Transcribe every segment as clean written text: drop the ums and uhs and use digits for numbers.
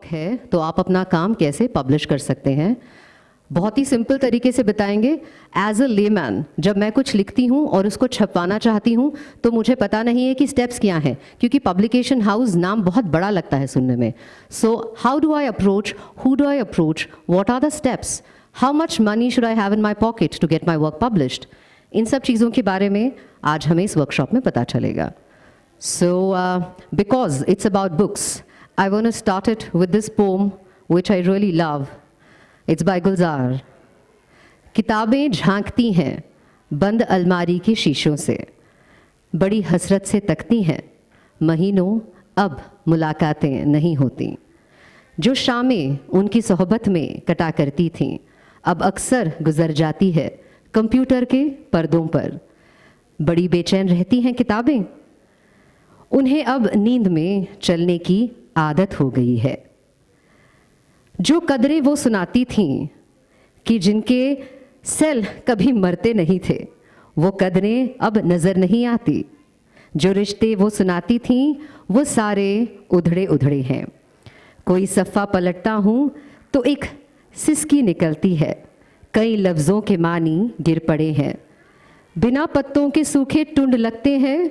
है तो आप अपना काम कैसे पब्लिश कर सकते हैं। बहुत ही सिंपल तरीके से बताएंगे। एज अ लेमैन जब मैं कुछ लिखती हूँ और उसको छपवाना चाहती हूँ तो मुझे पता नहीं है कि स्टेप्स क्या हैं, क्योंकि पब्लिकेशन हाउस नाम बहुत बड़ा लगता है सुनने में। So how do I approach, who do I approach, what are the steps, how much money should I have in my pocket to get my work published. इन सब चीज़ों के बारे में आज हमें इस वर्कशॉप में पता चलेगा। So, because it's about books, I want to start it with this poem which I really love. It's by Gulzar. किताबें झांकती हैं बंद अलमारी के शीशों से, बड़ी हसरत से तकती हैं, महीनों अब मुलाकातें नहीं होती। जो शामें उनकी सोहबत में कटा करती थीं, अब अक्सर गुजर जाती है कंप्यूटर के पर्दों पर। बड़ी बेचैन रहती हैं किताबें, उन्हें अब नींद में चलने की आदत हो गई है। जो कदरें वो सुनाती थीं कि जिनके सेल कभी मरते नहीं थे, वो कदरें अब नज़र नहीं आती। जो रिश्ते वो सुनाती थीं वो सारे उधड़े उधड़े हैं। कोई सफ़ा पलटता हूँ तो एक सिसकी निकलती है, कई लफ्ज़ों के मानी गिर पड़े हैं। बिना पत्तों के सूखे टुंड लगते हैं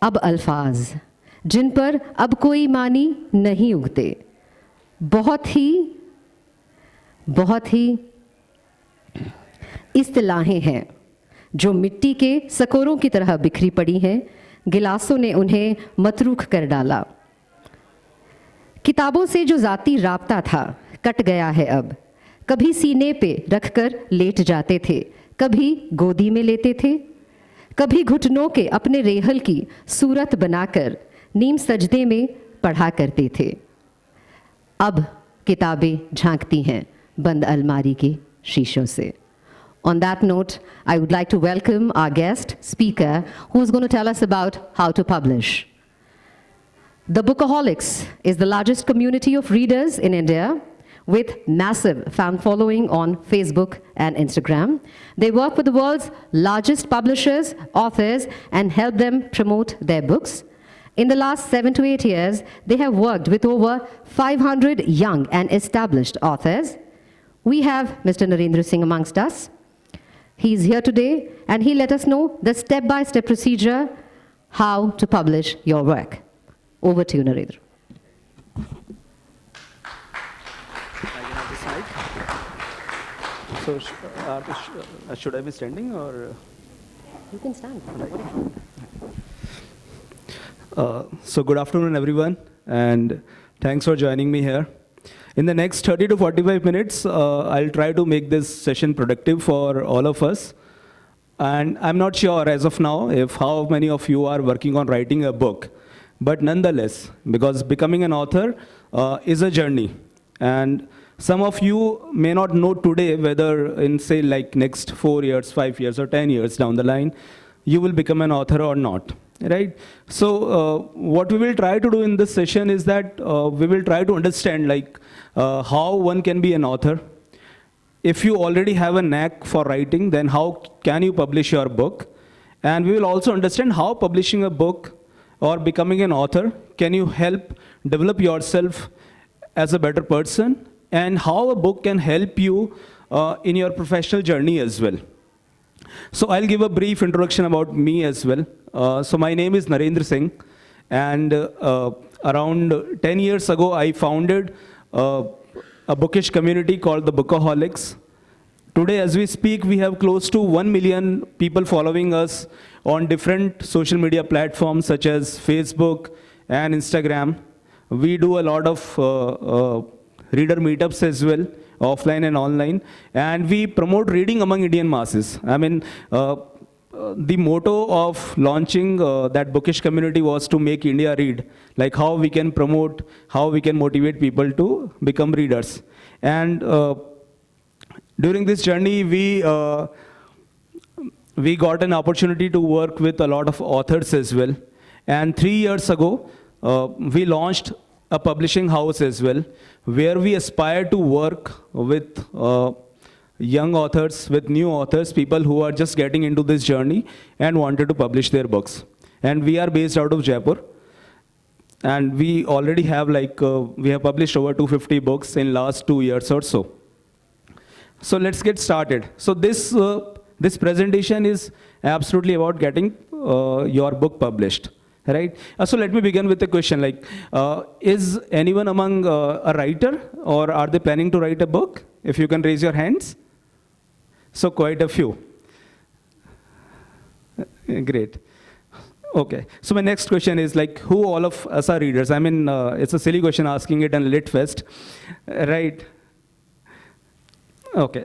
अब अल्फाज, जिन पर अब कोई मानी नहीं उगते। बहुत ही इस्तिलाहें हैं जो मिट्टी के सकोरों की तरह बिखरी पड़ी हैं, गिलासों ने उन्हें मतरूख कर डाला। किताबों से जो ज़ाती राब्ता था कट गया है अब। कभी सीने पे रखकर लेट जाते थे, कभी गोदी में लेते थे, कभी घुटनों के अपने रेहल की सूरत बनाकर नीम सजदे में पढ़ा करते थे। अब किताबें झांकती हैं बंद अलमारी के शीशों से। On that note, I would like to welcome our guest speaker who is going to tell us about how to publish. The Bookaholics is the largest community of readers in India, with massive fan following on Facebook and Instagram. They work with the world's largest publishers, authors, and help them promote their books. In the last 7 to 8 years, they have worked with over 500 young and established authors. We have Mr. Narendra Singh amongst us. He's here today, and he'll let us know the step-by-step procedure how to publish your work. Over to you, Narendra. So, should I be standing or? You can stand. So good afternoon, everyone, and thanks for joining me here. In the next 30 to 45 minutes, I'll try to make this session productive for all of us. And I'm not sure as of now if how many of you are working on writing a book, but nonetheless, because becoming an author is a journey. And some of you may not know today whether in, say, like next 4 years, 5 years, or 10 years down the line, you will become an author or not, right? So what we will try to do in this session is that we will try to understand like how one can be an author. If you already have a knack for writing, then how can you publish your book? And we will also understand how publishing a book or becoming an author can you help develop yourself as a better person, and how a book can help you in your professional journey as well. So I'll give a brief introduction about me as well. So my name is Narendra Singh, and around 10 years ago, I founded a bookish community called the Bookaholics. Today, as we speak, we have close to 1 million people following us on different social media platforms such as Facebook and Instagram. We do a lot of reader meetups as well, offline and online, and we promote reading among Indian masses. I mean, the motto of launching that bookish community was to make India read, like how we can promote, how we can motivate people to become readers. And during this journey, we got an opportunity to work with a lot of authors as well. And 3 years ago, we launched a publishing house as well, where we aspire to work with young authors, with new authors, people who are just getting into this journey and wanted to publish their books. And we are based out of Jaipur. and we already have we have published over 250 books in last 2 years or so. So let's get started. So this presentation is absolutely about getting your book published, right? So let me begin with a question is anyone among a writer, or are they planning to write a book? If you can raise your hands. So quite a few. Great. Okay. So my next question is who all of us are readers? I mean, it's a silly question asking it in LitFest, right? Okay.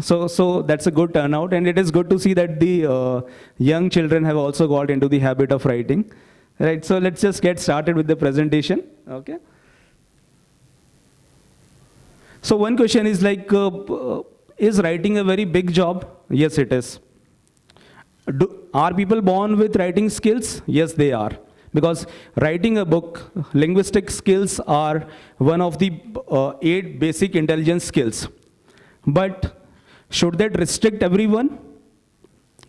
So that's a good turnout, and it is good to see that the young children have also got into the habit of writing, right? So let's just get started with the presentation, okay? So one question is is writing a very big job? Yes, it is. Are people born with writing skills? Yes, they are. Because writing a book, linguistic skills are one of the 8 basic intelligence skills. But should that restrict everyone?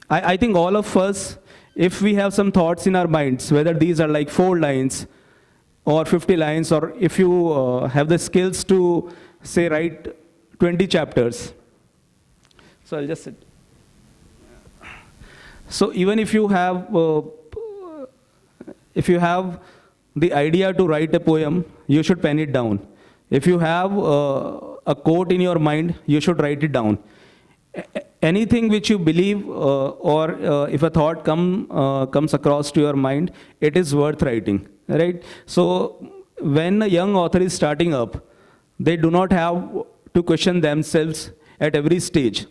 I think all of us, if we have some thoughts in our minds, whether these are 4 lines or 50 lines, or if you have the skills to, say, write 20 chapters. So I'll just sit. So even if you have the idea to write a poem, you should pen it down. If you have a quote in your mind, you should write it down. Anything which you believe, or if a thought comes across to your mind, it is worth writing, right? So when a young author is starting up, they do not have to question themselves at every stage,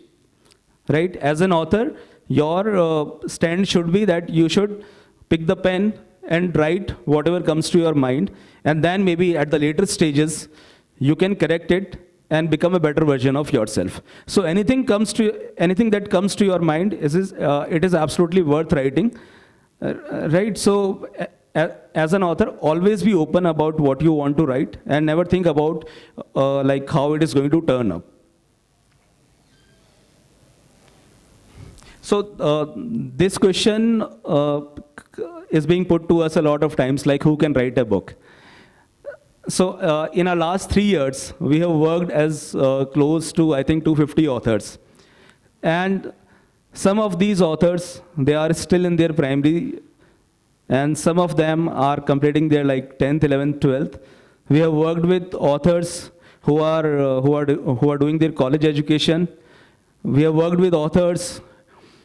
right? As an author, your stand should be that you should pick the pen and write whatever comes to your mind, and then maybe at the later stages, you can correct it and become a better version of yourself. So anything that comes to your mind, it is absolutely worth writing, right? So as an author, always be open about what you want to write, and never think about how it is going to turn up. So this question is being put to us a lot of times, who can write a book? So in our last 3 years, we have worked as close to, I think, 250 authors. And some of these authors, they are still in their primary, and some of them are completing their 10th, 11th, 12th. We have worked with authors who are doing their college education. We have worked with authors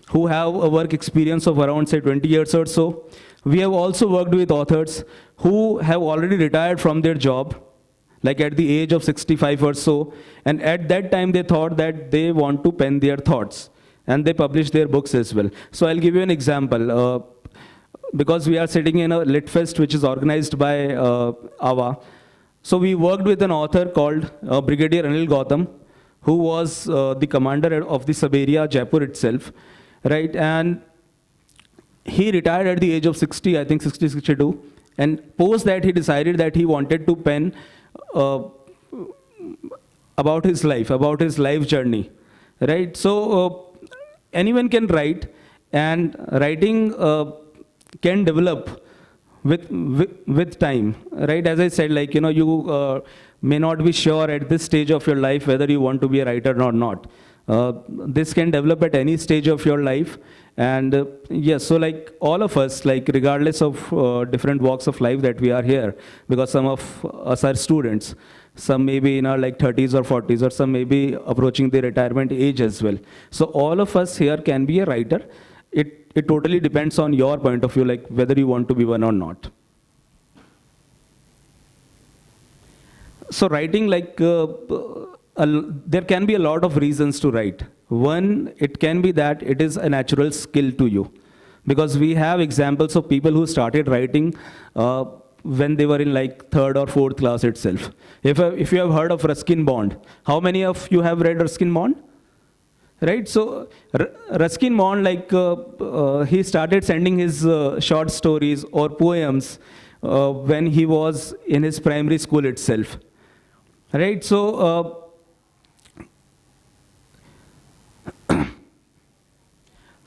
who have a work experience of around, say, 20 years or so. We have also worked with authors who have already retired from their job, at the age of 65 or so, and at that time they thought that they want to pen their thoughts, and they publish their books as well. So I'll give you an example. Because we are sitting in a LitFest, which is organized by AVA. So we worked with an author called Brigadier Anil Gautam, who was the commander of the Saberia, Jaipur itself, right? And he retired at the age of 60, I think 60, 62. And post that, he decided that he wanted to pen about his life journey, right? So anyone can write, and writing can develop with time, right? As I said, you may not be sure at this stage of your life whether you want to be a writer or not. This can develop at any stage of your life. And yes, so all of us, regardless of different walks of life that we are here, because some of us are students, some may be in our 30s or 40s, or some may be approaching the retirement age as well. So all of us here can be a writer. It totally depends on your point of view, whether you want to be one or not. So writing, there can be a lot of reasons to write. One, it can be that it is a natural skill to you. Because we have examples of people who started writing when they were in 3rd or 4th class itself. If you have heard of Ruskin Bond, how many of you have read Ruskin Bond? Right, so Ruskin Bond, he started sending his short stories or poems when he was in his primary school itself. Right, so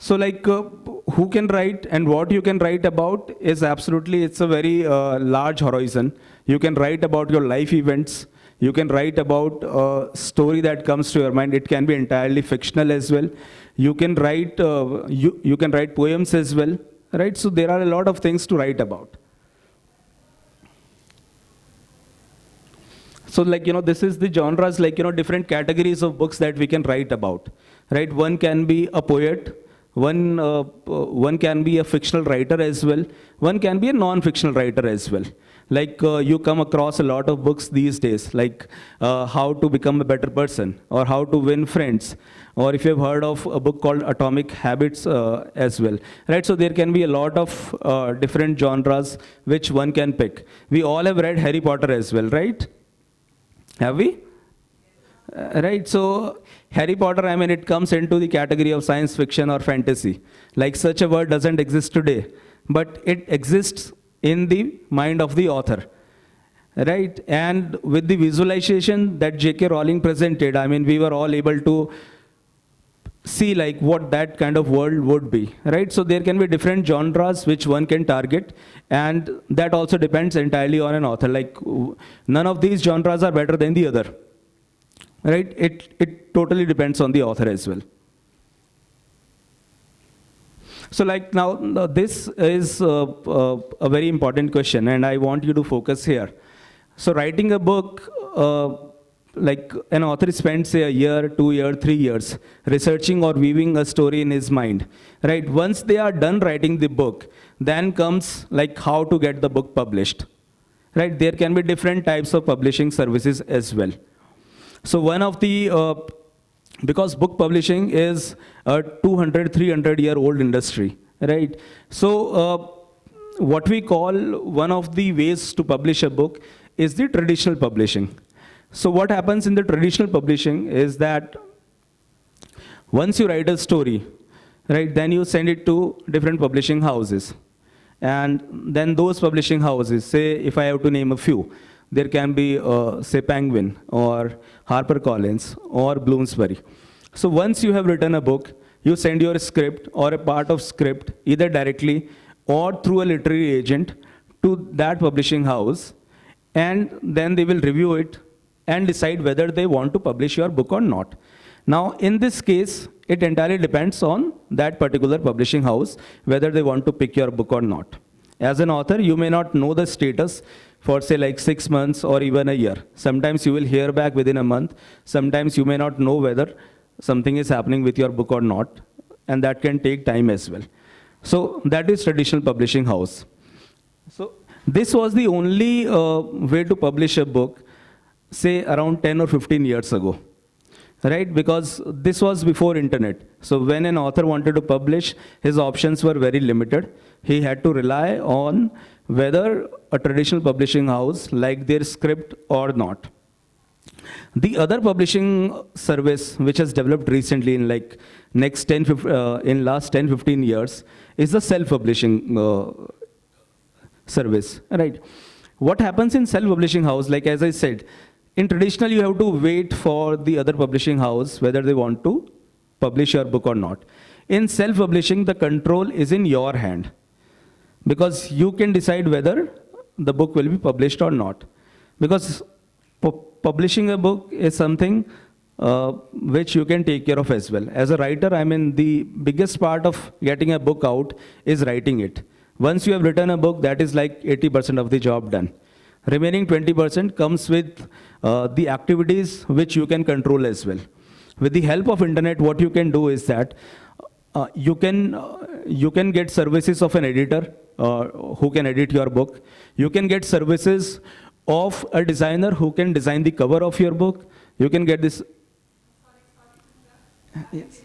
So like who can write and what you can write about is absolutely, it's a very large horizon. You can write about your life events. You can write about a story that comes to your mind. It can be entirely fictional as well. You can write, you can write poems as well, right? So there are a lot of things to write about. So like, this is the genres, like, different categories of books that we can write about, right? One can be a poet. One can be a fictional writer as well. One can be a non-fictional writer as well. Like you come across a lot of books these days, like how to become a better person or how to win friends. Or if you've heard of a book called Atomic Habits as well, right? So there can be a lot of different genres which one can pick. We all have read Harry Potter as well, right? Have we? Right, so Harry Potter, I mean, it comes into the category of science fiction or fantasy. Like such a word doesn't exist today, but it exists in the mind of the author, right? And with the visualization that J.K. Rowling presented, I mean, we were all able to see like what that kind of world would be, right? So there can be different genres which one can target, and that also depends entirely on an author. Like none of these genres are better than the other. Right? It totally depends on the author as well. So like now, this is a very important question, and I want you to focus here. So writing a book, like an author spends say a year, 2 years, 3 years researching or weaving a story in his mind, right? Once they are done writing the book, then comes like how to get the book published, right? There can be different types of publishing services as well. So one of the, because book publishing is a 200, 300-year-old industry, right? So what we call one of the ways to publish a book is the traditional publishing. So what happens in the traditional publishing is that once you write a story, right, then you send it to different publishing houses. And then those publishing houses, say if I have to name a few, there can be, say, Penguin or HarperCollins or Bloomsbury. So once you have written a book, you send your script or a part of script either directly or through a literary agent to that publishing house, and then they will review it and decide whether they want to publish your book or not. Now, in this case, it entirely depends on that particular publishing house, whether they want to pick your book or not. As an author, you may not know the status for say like 6 months or even a year. Sometimes you will hear back within a month. Sometimes you may not know whether something is happening with your book or not, and that can take time as well. So that is traditional publishing house. So this was the only way to publish a book, say around 10 or 15 years ago, right? Because this was before internet. So when an author wanted to publish, his options were very limited. He had to rely on whether a traditional publishing house liked their script or not. The other publishing service which has developed recently in like in last 10-15 years is the self-publishing service, right? What happens in self-publishing house, like as I said, in traditional you have to wait for the other publishing house whether they want to publish your book or not. In self-publishing, the control is in your hand, because you can decide whether the book will be published or not. Because publishing a book is something which you can take care of as well. As a writer, I mean, the biggest part of getting a book out is writing it. Once you have written a book, that is like 80% of the job done. Remaining 20% comes with the activities which you can control as well. With the help of internet, what you can do is that you can get services of an editor who can edit your book. You can get services of a designer who can design the cover of your book. You can get this. Yes.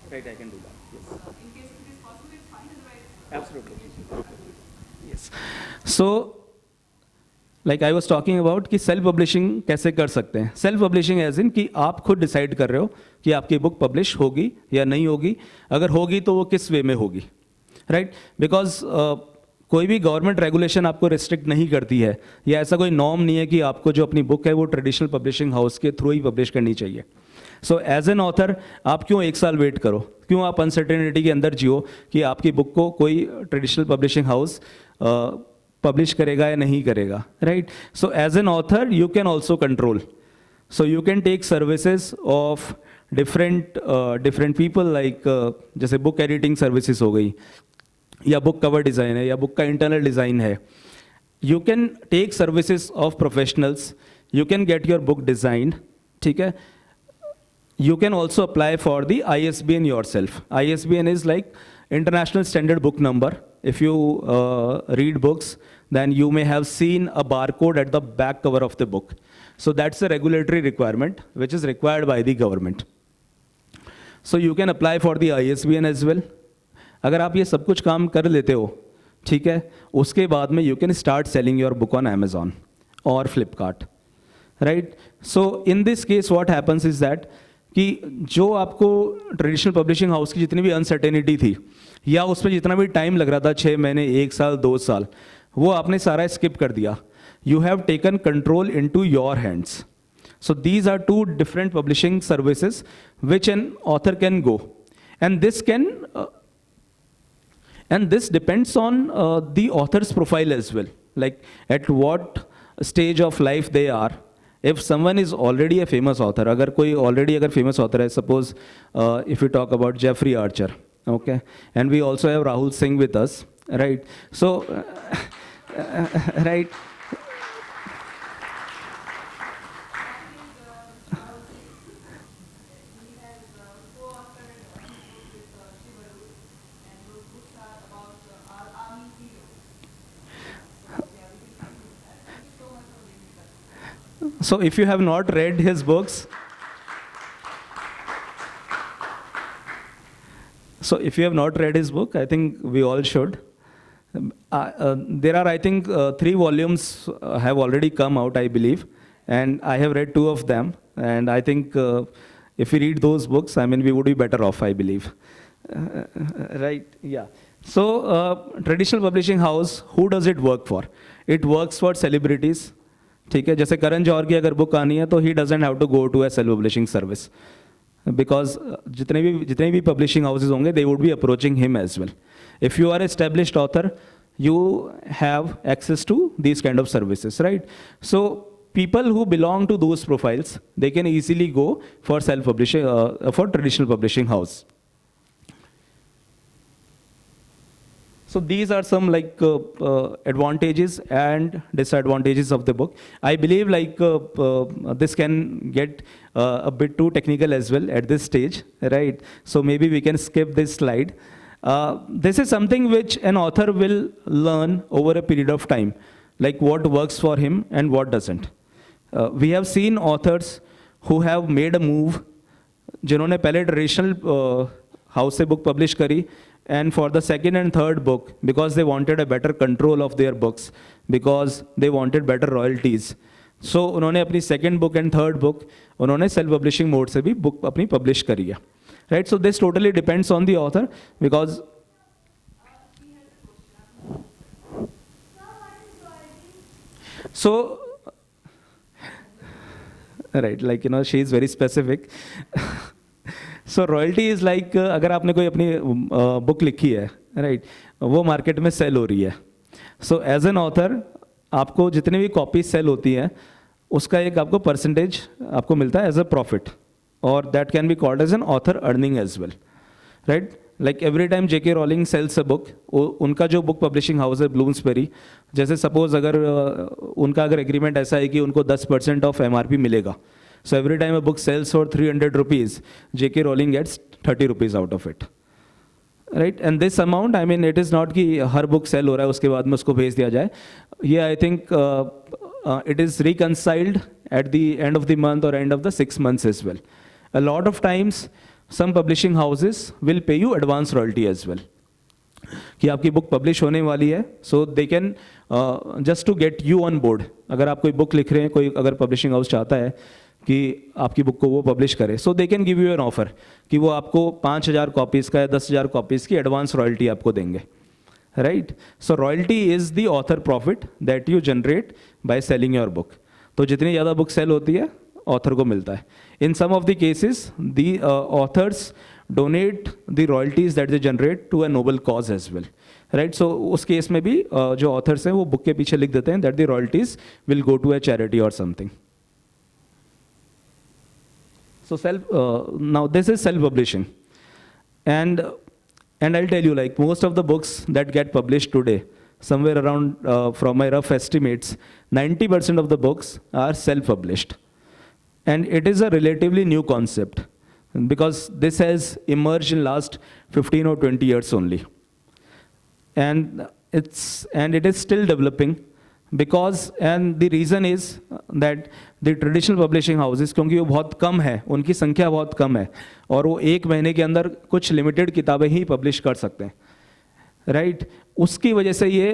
Right, I can do that. Yes. In case it is possible, it's fine. Otherwise, absolutely. Yes. So, like I was talking about कि self publishing कैसे कर सकते हैं. Self publishing as in कि आप खुद decide कर रहे हो कि आपकी बुक पब्लिश होगी या नहीं होगी. अगर होगी तो वो किस वे में होगी, राइट? बिकॉज कोई भी गवर्नमेंट रेगुलेशन आपको रिस्ट्रिक्ट नहीं करती है, या ऐसा कोई नॉर्म नहीं है कि आपको जो अपनी बुक है वो ट्रेडिशनल पब्लिशिंग हाउस के थ्रू ही पब्लिश करनी चाहिए। सो एज एन ऑथर आप क्यों 1 साल वेट करो, क्यों आप अनसर्टेनिटी के अंदर जियो कि आपकी बुक को कोई ट्रेडिशनल पब्लिशिंग हाउस पब्लिश करेगा या नहीं करेगा, right. So as an author you can also control, so you can take services of different people, like जैसे बुक एडिटिंग सर्विसेज हो गई, या बुक कवर डिज़ाइन है, या बुक का इंटरनल डिज़ाइन है। You can take services of professionals, you can get your book designed, ठीक है। You can also apply for the ISBN yourself. ISBN is like International Standard Book Number. If you read books, then you may have seen a barcode at the back cover of the book. So that's a regulatory requirement which is required by the government. So you can apply for the ISBN as well. अगर आप ये सब कुछ काम कर लेते हो, ठीक है, उसके बाद में you can start selling your book on Amazon or Flipkart, right? So in this case what happens is that कि जो आपको ट्रेडिशनल पब्लिशिंग हाउस की जितनी भी अनसर्टेनिटी थी, या उसमें जितना भी टाइम लग रहा था, 6 महीने, 1 साल, 2 साल, वो आपने सारा स्किप कर दिया। You have taken control into your hands. So these are 2 different publishing services which an author can go, and this depends on the author's profile as well, like at what stage of life they are. If someone is already a famous author, अगर कोई already अगर famous author है, suppose if we talk about Jeffrey Archer, okay, and we also have Rahul Singh with us, right? So, right. So if you have not read his books, I think we all should. There are, I think, 3 volumes have already come out, I believe, and I have read 2 of them. And I think if we read those books, I mean, we would be better off, I believe. Right? Yeah. So traditional publishing house, who does it work for? It works for celebrities. ठीक है, जैसे करण जौहर की अगर book आनी है तो he doesn't have to go to a self publishing service, because जितने भी पब्लिशिंग हाउसेज होंगे they would be approaching him as well. If you are established author you have access to these kind of services, right? So people who belong to those profiles, they can easily go for self-publishing, for traditional publishing house. So these are some like advantages and disadvantages of the book. I believe like this can get a bit too technical as well at this stage, right? So maybe we can skip this slide. This is something which an author will learn over a period of time, like what works for him and what doesn't. We have seen authors who have made a move, जिन्होंने पहले traditional house से book publish करी, and for the second and third book, because they wanted a better control of their books, because they wanted better royalties, so उन्होंने अपनी second book and third book उन्होंने self publishing mode से भी book अपनी publish करी है, right? So this totally depends on the author, because so right, like you know, she is very specific. So royalty is like अगर आपने कोई अपनी बुक लिखी है, right, वो मार्केट में सेल हो रही है, so as an author आपको जितनी भी कॉपी सेल होती हैं उसका एक आपको परसेंटेज आपको मिलता है एज अ प्रॉफिट, और that can be called as an author earning as well, right? Like every time JK Rowling sells a book, उनका जो बुक पब्लिशिंग हाउस है ब्लूम्सबेरी, जैसे सपोज अगर उनका अगर एग्रीमेंट ऐसा है कि उनको 10% ऑफ MRP मिलेगा, so every time a book sells for 300 rupees, J.K. Rowling gets 30 rupees out of it, right? And this amount, I mean, it is not कि हर book sell हो रहा है उसके बाद में उसको भेज दिया जाए. Yeah, I think it is reconciled at the end of the month or end of the 6 months as well. A lot of times, some publishing houses will pay you advance royalty as well. कि आपकी book publish होने वाली है, so they can just to get you on board. अगर आप कोई book लिख रहे हैं, कोई अगर पब्लिशिंग हाउस चाहता है कि आपकी बुक को वो पब्लिश करे, so they can give you an offer कि वो आपको 5,000 कॉपीज़ का या 10,000 कॉपीज़ की एडवांस रॉयल्टी आपको देंगे, right? So royalty is the author profit that you generate by selling your book. तो जितनी ज़्यादा बुक सेल होती है ऑथर को मिलता है. In some of the cases, the authors donate the royalties that they generate to a noble cause as well, right? So उस case में भी जो authors हैं वो बुक के पीछे लिख देते हैं that the royalties will go to a charity or something. So now this is self-publishing, and I'll tell you, like most of the books that get published today, somewhere around from my rough estimates, 90% of the books are self-published, and it is a relatively new concept because this has emerged in last 15 or 20 years only, and it is still developing. Because and the reason is that the traditional publishing houses, क्योंकि वो बहुत कम है, उनकी संख्या बहुत कम है और वो एक महीने के अंदर कुछ लिमिटेड किताबें ही पब्लिश कर सकते हैं, राइट? उसकी वजह से ये,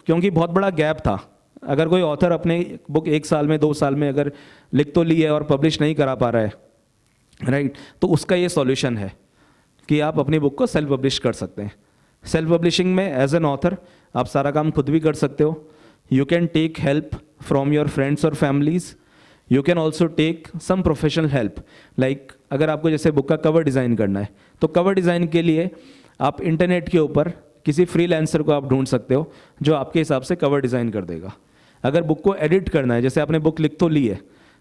क्योंकि बहुत बड़ा गैप था, अगर कोई ऑथर अपने बुक 1 साल में 2 साल में अगर लिख तो ली है और पब्लिश नहीं करा पा रहा है, राइट, तो उसका ये सॉल्यूशन है कि आप अपनी बुक को सेल्फ पब्लिश कर सकते हैं. सेल्फ पब्लिशिंग में एज एन ऑथर आप सारा काम खुद भी कर सकते हो. You can take help from your friends or families. You can also take some professional help. Like अगर आपको जैसे बुक का कवर डिज़ाइन करना है, तो कवर डिज़ाइन के लिए आप इंटरनेट के ऊपर किसी फ्रीलांसर को आप ढूंढ सकते हो जो आपके हिसाब से कवर डिज़ाइन कर देगा. अगर बुक को एडिट करना है, जैसे आपने बुक लिख तो ली है,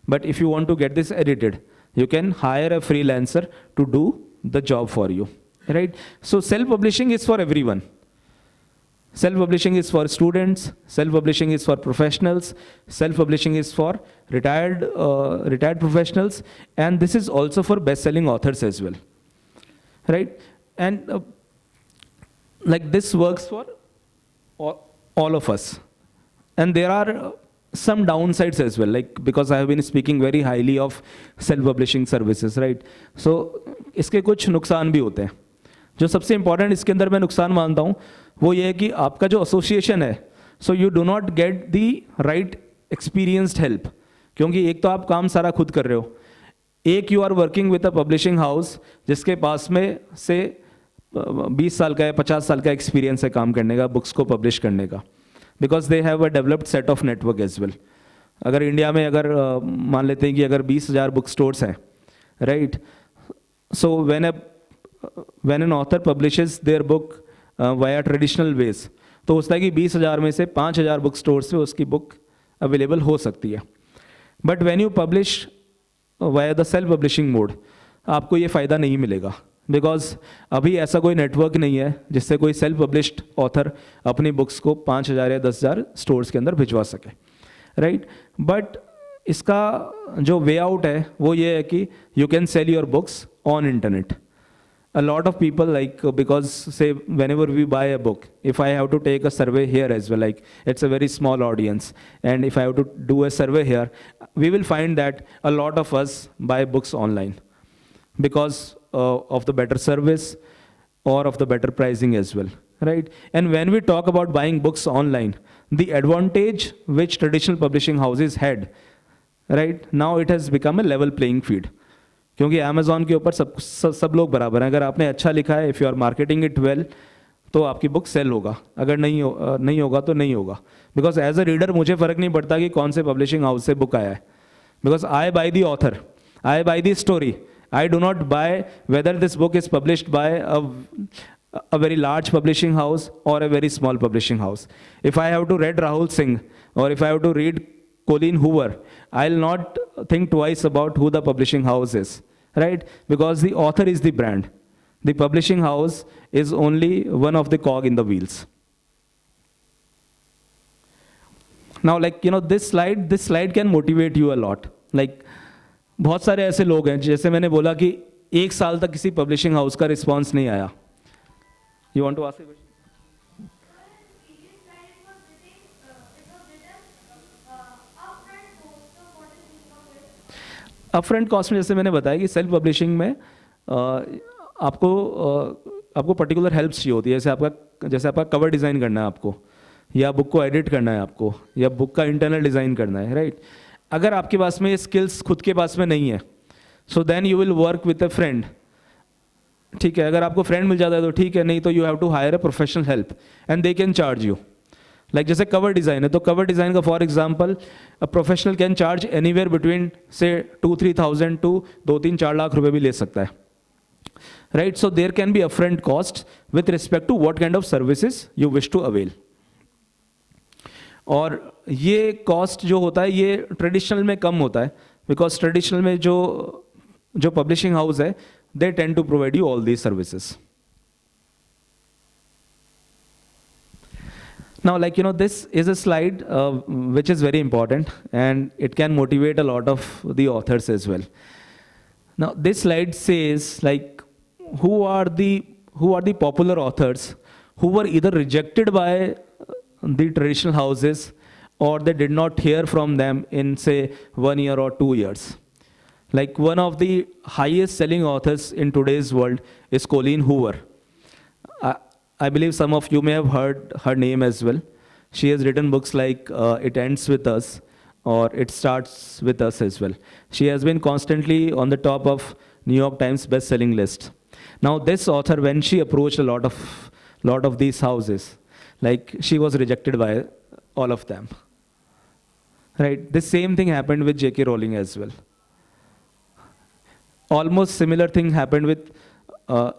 but if you want to get this edited, you can hire a freelancer to do the job for you, right? So self publishing is for everyone. Self-publishing is for students, self-publishing is for professionals, self-publishing is for retired professionals, and this is also for best-selling authors as well, right? And like this works for all of us. And there are some downsides as well, like because I have been speaking very highly of self-publishing services, right? So इसके कुछ नुकसान भी होते हैं. जो सबसे important इसके अंदर मैं नुकसान मानता हूँ वो ये है कि आपका जो एसोसिएशन है, so you do not get the right experienced help, क्योंकि एक तो आप काम सारा खुद कर रहे हो, एक you are working with a publishing house जिसके पास में से 20 साल का या 50 साल का एक्सपीरियंस है काम करने का, बुक्स को पब्लिश करने का, because they have a developed set of network as well. अगर इंडिया में अगर मान लेते हैं कि अगर 20,000 बुक स्टोर्स हैं, right, so when an author publishes their book via traditional ways, तो होता है कि 20,000 में से 5,000 बुक स्टोर से उसकी बुक अवेलेबल हो सकती है. But when you publish via the self publishing mode, आपको ये फ़ायदा नहीं मिलेगा, बिकॉज अभी ऐसा कोई नेटवर्क नहीं है जिससे कोई सेल्फ पब्लिश्ड ऑथर अपनी बुक्स को 5,000 या 10,000 स्टोर्स के अंदर भिजवा सके, राइट? बट इसका जो वे आउट है वो ये है कि you can sell your books on internet. A lot of people, like, because say whenever we buy a book, if I have to take a survey here as well, like it's a very small audience, and if I have to do a survey here, we will find that a lot of us buy books online because of the better service or of the better pricing as well, right? And when we talk about buying books online, the advantage which traditional publishing houses had, right, now it has become a level playing field. क्योंकि Amazon के ऊपर सब लोग बराबर हैं. अगर आपने अच्छा लिखा है, if you are marketing it well, तो आपकी बुक सेल होगा. अगर नहीं होगा तो नहीं होगा. बिकॉज एज अ रीडर मुझे फ़र्क नहीं पड़ता कि कौन से पब्लिशिंग हाउस से बुक आया है, because I by the author, I by the story. I do not bye whether this book is published by a very large publishing house or a very small publishing house. If I have to read Rahul Singh or if I have to read Colleen Hoover, I'll not think twice about who the publishing house is, right? Because the author is the brand. The publishing house is only one of the cog in the wheels. Now, like, you know, this slide can motivate you a lot. Like, बहुत सारे ऐसे लोग हैं, जैसे मैंने बोला कि 1 साल तक किसी पब्लिशिंग हाउस का रिस्पॉन्स नहीं आया. You want to ask a question? Upfront cost में जैसे मैंने बताया कि सेल्फ पब्लिशिंग में आपको पर्टिकुलर हेल्प्स चाहिए होती है. जैसे आपका कवर डिज़ाइन करना है आपको, या बुक को एडिट करना है आपको, या बुक का इंटरनल डिज़ाइन करना है, राइट? अगर आपके पास में ये स्किल्स खुद के पास में नहीं है, so then you will work with a friend ठीक है, अगर आपको फ्रेंड मिल जाता है तो ठीक है, नहीं तो you have to hire a professional help and they can charge you. Like जैसे कवर डिज़ाइन है, तो कवर डिज़ाइन का for example a professional can charge anywhere between से 2-3,000 टू 2-3-4 लाख रुपए भी ले सकता है, right. So there can be upfront cost with respect to what kind of services you wish to avail. और ये कॉस्ट जो होता है ये ट्रेडिशनल में कम होता है, बिकॉज ट्रेडिशनल में जो पब्लिशिंग हाउस है they tend to provide you all these services. Now, like, this is a slide which is very important and it can motivate a lot of the authors as well. Now, this slide says, like, who are the popular authors who were either rejected by the traditional houses or they did not hear from them in, say, 1 year or 2 years. Like one of the highest selling authors in today's world is Colleen Hoover. I believe some of you may have heard her name as well. She has written books like It Ends With Us or It Starts With Us as well. She has been constantly on the top of New York Times best-selling list. Now this author, when she approached a lot of these houses, like she was rejected by all of them. Right? The same thing happened with J.K. Rowling as well. Almost similar thing happened with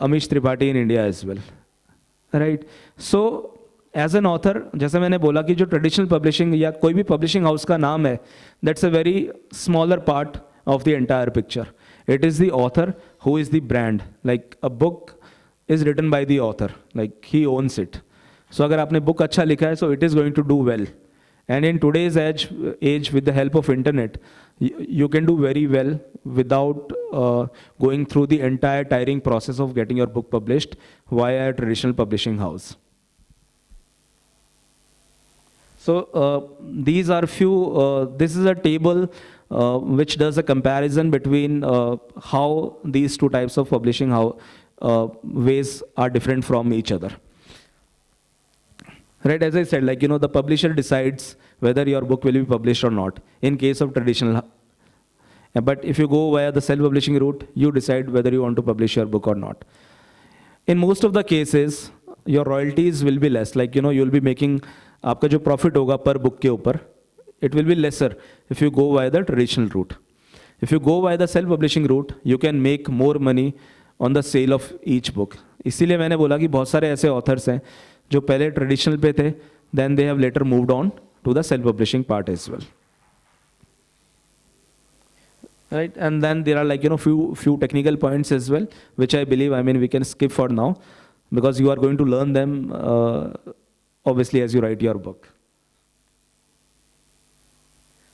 Amish Tripathi in India as well, right? So as an author, जैसे मैंने बोला कि जो traditional publishing या कोई भी publishing house का नाम है, that's a very smaller part of the entire picture. It is the author who is the brand. Like a book is written by the author, like he owns it. So अगर आपने book अच्छा लिखा है, so it is going to do well. And in today's age with the help of internet, you can do very well without going through the entire tiring process of getting your book published via a traditional publishing house. So these are few, this is a table which does a comparison between how these two types of publishing ways are different from each other. Right, as I said, like, the publisher decides whether your book will be published or not in case of traditional. But if you go via the self-publishing route, you decide whether you want to publish your book or not. In most of the cases, your royalties will be less. Like, you'll be making, आपका जो profit होगा per book के ऊपर, it will be lesser if you go via the traditional route. If you go via the self-publishing route, you can make more money on the sale of each book. इसीलिए मैंने बोला कि बहुत सारे ऐसे authors हैं जो पहले ट्रेडिशनल पे थे, then they have later moved on to the self-publishing part as well. Right, and then there are like few technical points as well, which I believe we can skip for now, because you are going to learn them obviously as you write your book.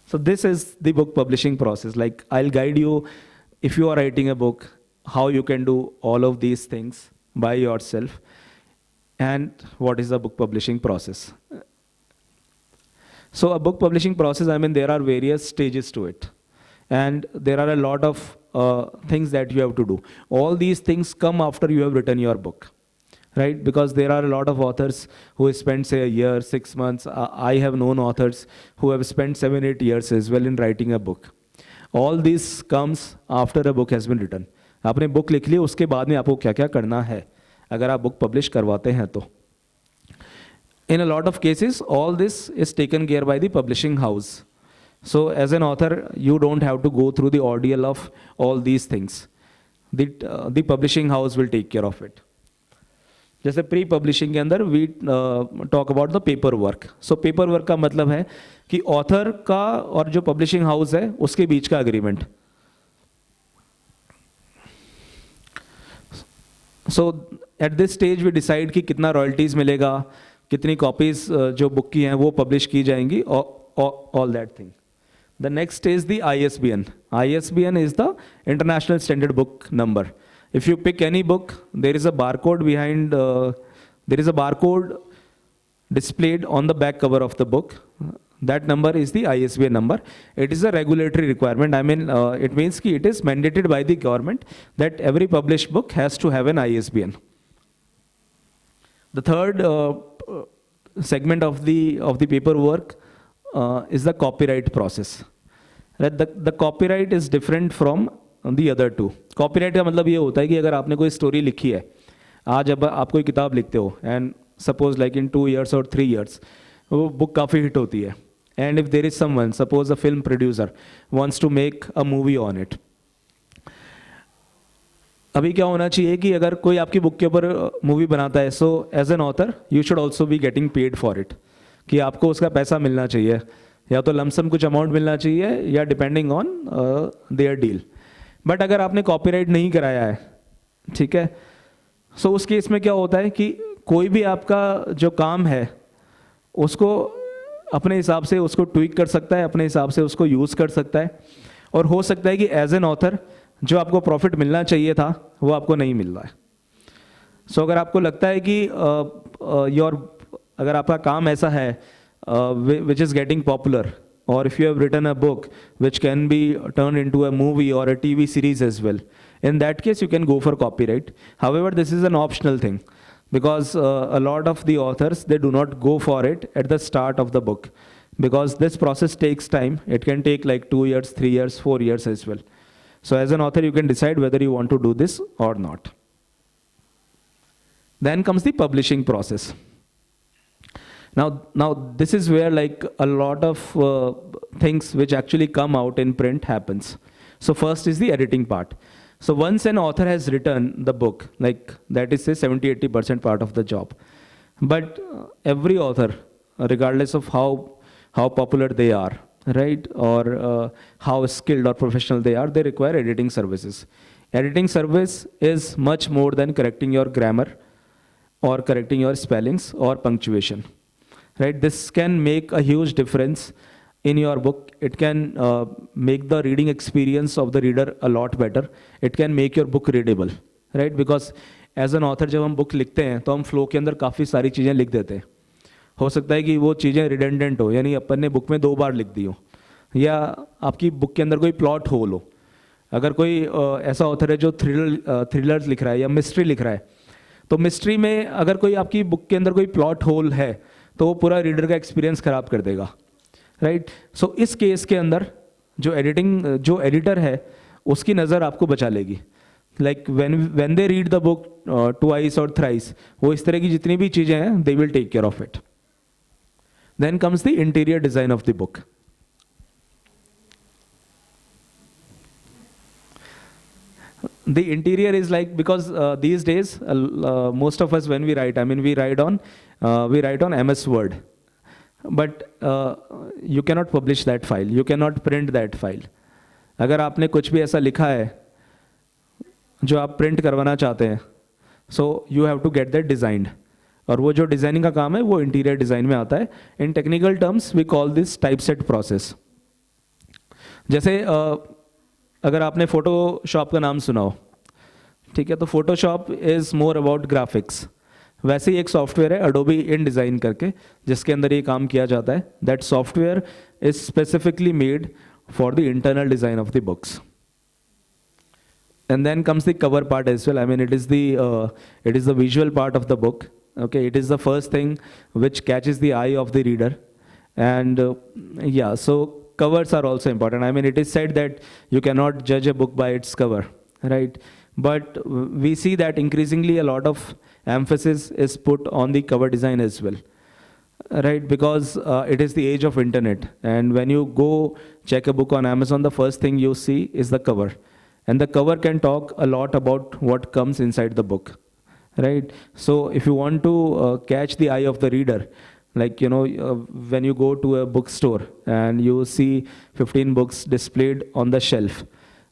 So this is the book publishing process. Like I'll guide you if you are writing a book, how you can do all of these things by yourself. And what is the book publishing process? So a book publishing process, there are various stages to it. And there are a lot of things that you have to do. All these things come after you have written your book, right? Because there are a lot of authors who spend, say, a year, 6 months. I have known authors who have spent 7-8 years as well in writing a book. All this comes after a book has been written. आपने book लिख ली, उसके बाद में आपको क्या-क्या करना है अगर आप बुक पब्लिश करवाते हैं तो. In a lot of cases, all this is taken care by the publishing house. So as an author, you don't have to go through the ordeal of all these things. The publishing house will take care of it. जैसे pre publishing के अंदर we talk about the paper work. सो paper work का मतलब है कि author का और जो पब्लिशिंग हाउस है उसके बीच का agreement. So at this stage we decide कि कितना रॉयल्टीज मिलेगा, कितनी कॉपीज जो बुक की हैं वो पब्लिश की जाएंगी, all that thing. The next is the ISBN. ISBN is the International Standard Book Number. If you pick any book, there is a barcode behind, there is a barcode displayed on the back cover of the book. That number is the ISBN number. It is a regulatory requirement. It means that it is mandated by the government that every published book has to have an ISBN. The third segment of the paperwork is the copyright process. The copyright is different from the other two. Copyright का मतलब ये होता है कि अगर आपने कोई story लिखी है, आज अब आप कोई किताब लिखते हो and suppose like in 2 years और 3 years वो बुक काफ़ी हिट होती है, and if there is someone, suppose a film producer wants to make a movie on it, अभी क्या होना चाहिए कि अगर कोई आपकी बुक के ऊपर मूवी बनाता है, so as an author you should also be getting paid for it, कि आपको उसका पैसा मिलना चाहिए, या तो लमसम कुछ अमाउंट मिलना चाहिए या depending on their deal. But अगर आपने कॉपीराइट नहीं कराया है, ठीक है, सो उस केस में क्या होता है कि कोई भी आपका जो काम है उसको अपने हिसाब से उसको ट्वीक कर सकता है, अपने हिसाब से उसको यूज़ कर सकता है, और हो सकता है कि एज एन ऑथर जो आपको प्रॉफिट मिलना चाहिए था वो आपको नहीं मिल रहा है। सो अगर आपको लगता है कि अगर आपका काम ऐसा है which is getting popular, or if you have written a book which can be turned into a movie or a TV series as well, in that case you can go for copyright. However, this is an optional thing because a lot of the authors, they do not go for it at the start of the book, because this process takes time. It can take like 2 years, 3 years, 4 years as well. So as an author you can decide whether you want to do this or not. Then comes the publishing process. Now this is where like a lot of things which actually come out in print happens. So first is the editing part. So once an author has written the book, like that is say 70-80% part of the job. But every author, regardless of how popular they are, right, or how skilled or professional they are, they require editing services. Editing service is much more than correcting your grammar or correcting your spellings or punctuation. Right, this can make a huge difference in your book. It can make the reading experience of the reader a lot better. It can make your book readable, right? Because as an author जब हम book लिखते हैं तो हम flow के अंदर काफ़ी सारी चीज़ें लिख देते हैं। हो सकता है कि वो चीज़ें redundant हो, यानी अपन ने book में 2 बार लिख दी हो, या आपकी book के अंदर कोई plot hole हो। अगर कोई ऐसा author है जो thrillers लिख रहा है या mystery लिख रहा है, तो mystery में अगर कोई आपकी book के अंदर कोई plot hole है तो वो पूरा रीडर का एक्सपीरियंस खराब कर देगा, राइट। सो इस केस के अंदर जो एडिटर है उसकी नज़र आपको बचा लेगी। Like when they read the book twice और थ्राइस, वो इस तरह की जितनी भी चीज़ें हैं they will take care of it. Then comes the interior design of the book. The interior is like, because these days most of us when we write, I mean we write on MS Word, but you cannot publish that file, you cannot print that file. अगर आपने कुछ भी ऐसा लिखा है जो आप print करवाना चाहते हैं, so you have to get that designed, और वो जो डिज़ाइनिंग का काम है वो इंटीरियर डिज़ाइन में आता है। In technical terms we call this typeset process. जैसे अगर आपने फोटोशॉप का नाम सुना हो, ठीक है, तो Photoshop is more about graphics. वैसे ही एक सॉफ्टवेयर है अडोबी इन डिज़ाइन करके, जिसके अंदर ये काम किया जाता है। That software is specifically made for the internal design of the books. And then comes the cover part as well. I mean, it is the visual part of the book. Okay, it is the first thing which catches the eye of the reader, and yeah, so covers are also important. I mean, it is said that you cannot judge a book by its cover, right? But we see that increasingly a lot of emphasis is put on the cover design as well, right? Because it is the age of internet, and when you go check a book on Amazon, the first thing you see is the cover. And the cover can talk a lot about what comes inside the book, right? So if you want to catch the eye of the reader, like, you know, when you go to a bookstore and you see 15 books displayed on the shelf,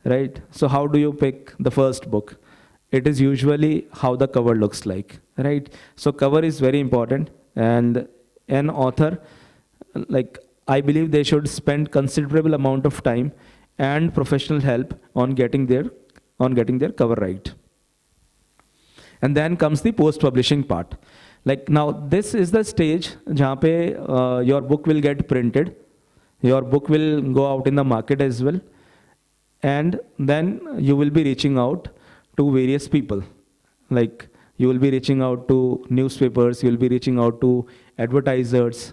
right? So how do you pick the first book? It is usually how the cover looks like, right? So cover is very important, and an author, like, I believe they should spend considerable amount of time and professional help on getting their cover right. And then comes the post-publishing part. Like, now this is the stage जहाँ पे your book will get printed, your book will go out in the market as well, and then you will be reaching out to various people. Like, you will be reaching out to newspapers, you will be reaching out to advertisers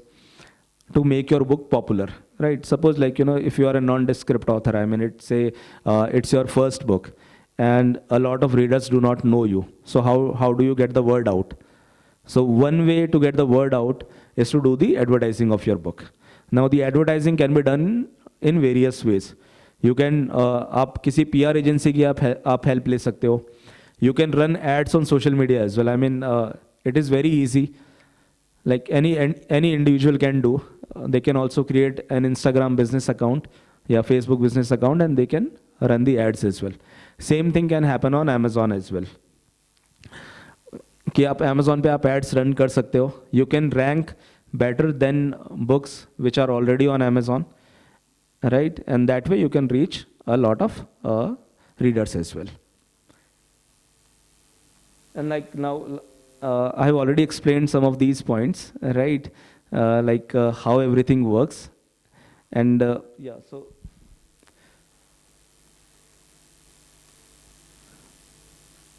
to make your book popular, right? Suppose, like, you know, if you are a nondescript author, I mean, it's your first book, and a lot of readers do not know you. So how do you get the word out? So one way to get the word out is to do the advertising of your book. Now the advertising can be done in various ways. You can आप किसी PR agency की आप help ले सकते हो. You can run ads on social media as well. I mean, it is very easy. Like any individual can do. They can also create an Instagram business account, या Facebook business account, and they can run the ads as well. Same thing can happen on Amazon as well. कि आप Amazon पे आप ads run कर सकते हो. You can rank better than books which are already on Amazon, right? And that way you can reach a lot of readers as well. And like now, I have already explained some of these points, right? Like how everything works. And yeah, so.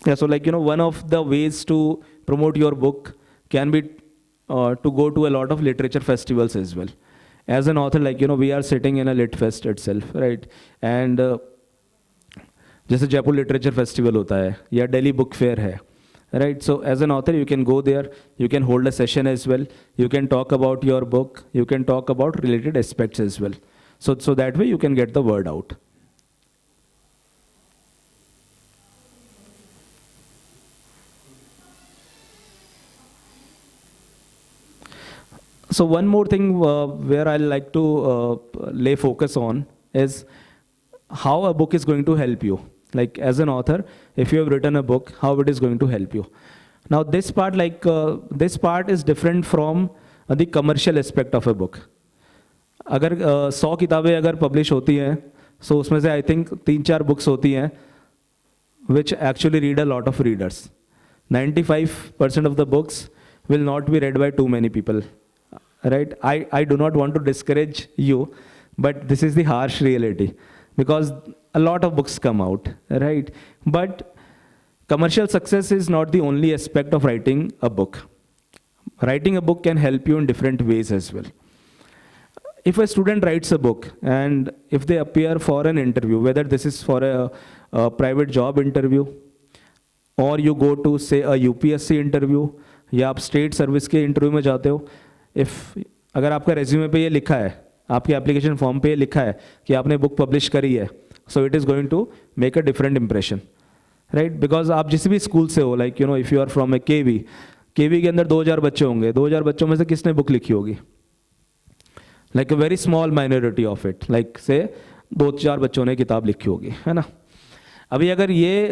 Yeah, so like, one of the ways to promote your book can be to go to a lot of literature festivals as well. As an author, like, we are sitting in a lit fest itself, right? And जैसे Jaipur literature festival होता है या Delhi book fair है, right? So as an author, you can go there, you can hold a session as well, you can talk about your book, you can talk about related aspects as well. So that way you can get the word out. So one more thing where I like to lay focus on is how a book is going to help you. Like as an author, if you have written a book, how it is going to help you. Now this part, this part is different from the commercial aspect of a book. अगर 100 किताबें अगर publish होती हैं, so उसमें से I think 3-4 books होती हैं which actually read a lot of readers. 95% of the books will not be read by too many people. Right? I do not want to discourage you, but this is the harsh reality because a lot of books come out, right? But commercial success is not the only aspect of writing a book. Writing a book can help you in different ways as well. If a student writes a book and if they appear for an interview, whether this is for a private job interview or you go to say a UPSC interview या आप state service के interview में जाते हो, अगर आपका resume पे ये लिखा है, आपके एप्लीकेशन फॉर्म पे ये लिखा है कि आपने बुक पब्लिश करी है, so it is going to make a different impression, right? Because आप जिस भी स्कूल से हो, like if you are from a KV के अंदर 2000 बच्चे होंगे, 2000 बच्चों में से किसने बुक लिखी होगी? Like a very small minority of it, like से 2-4 बच्चों ने किताब लिखी होगी, है ना? अभी अगर ये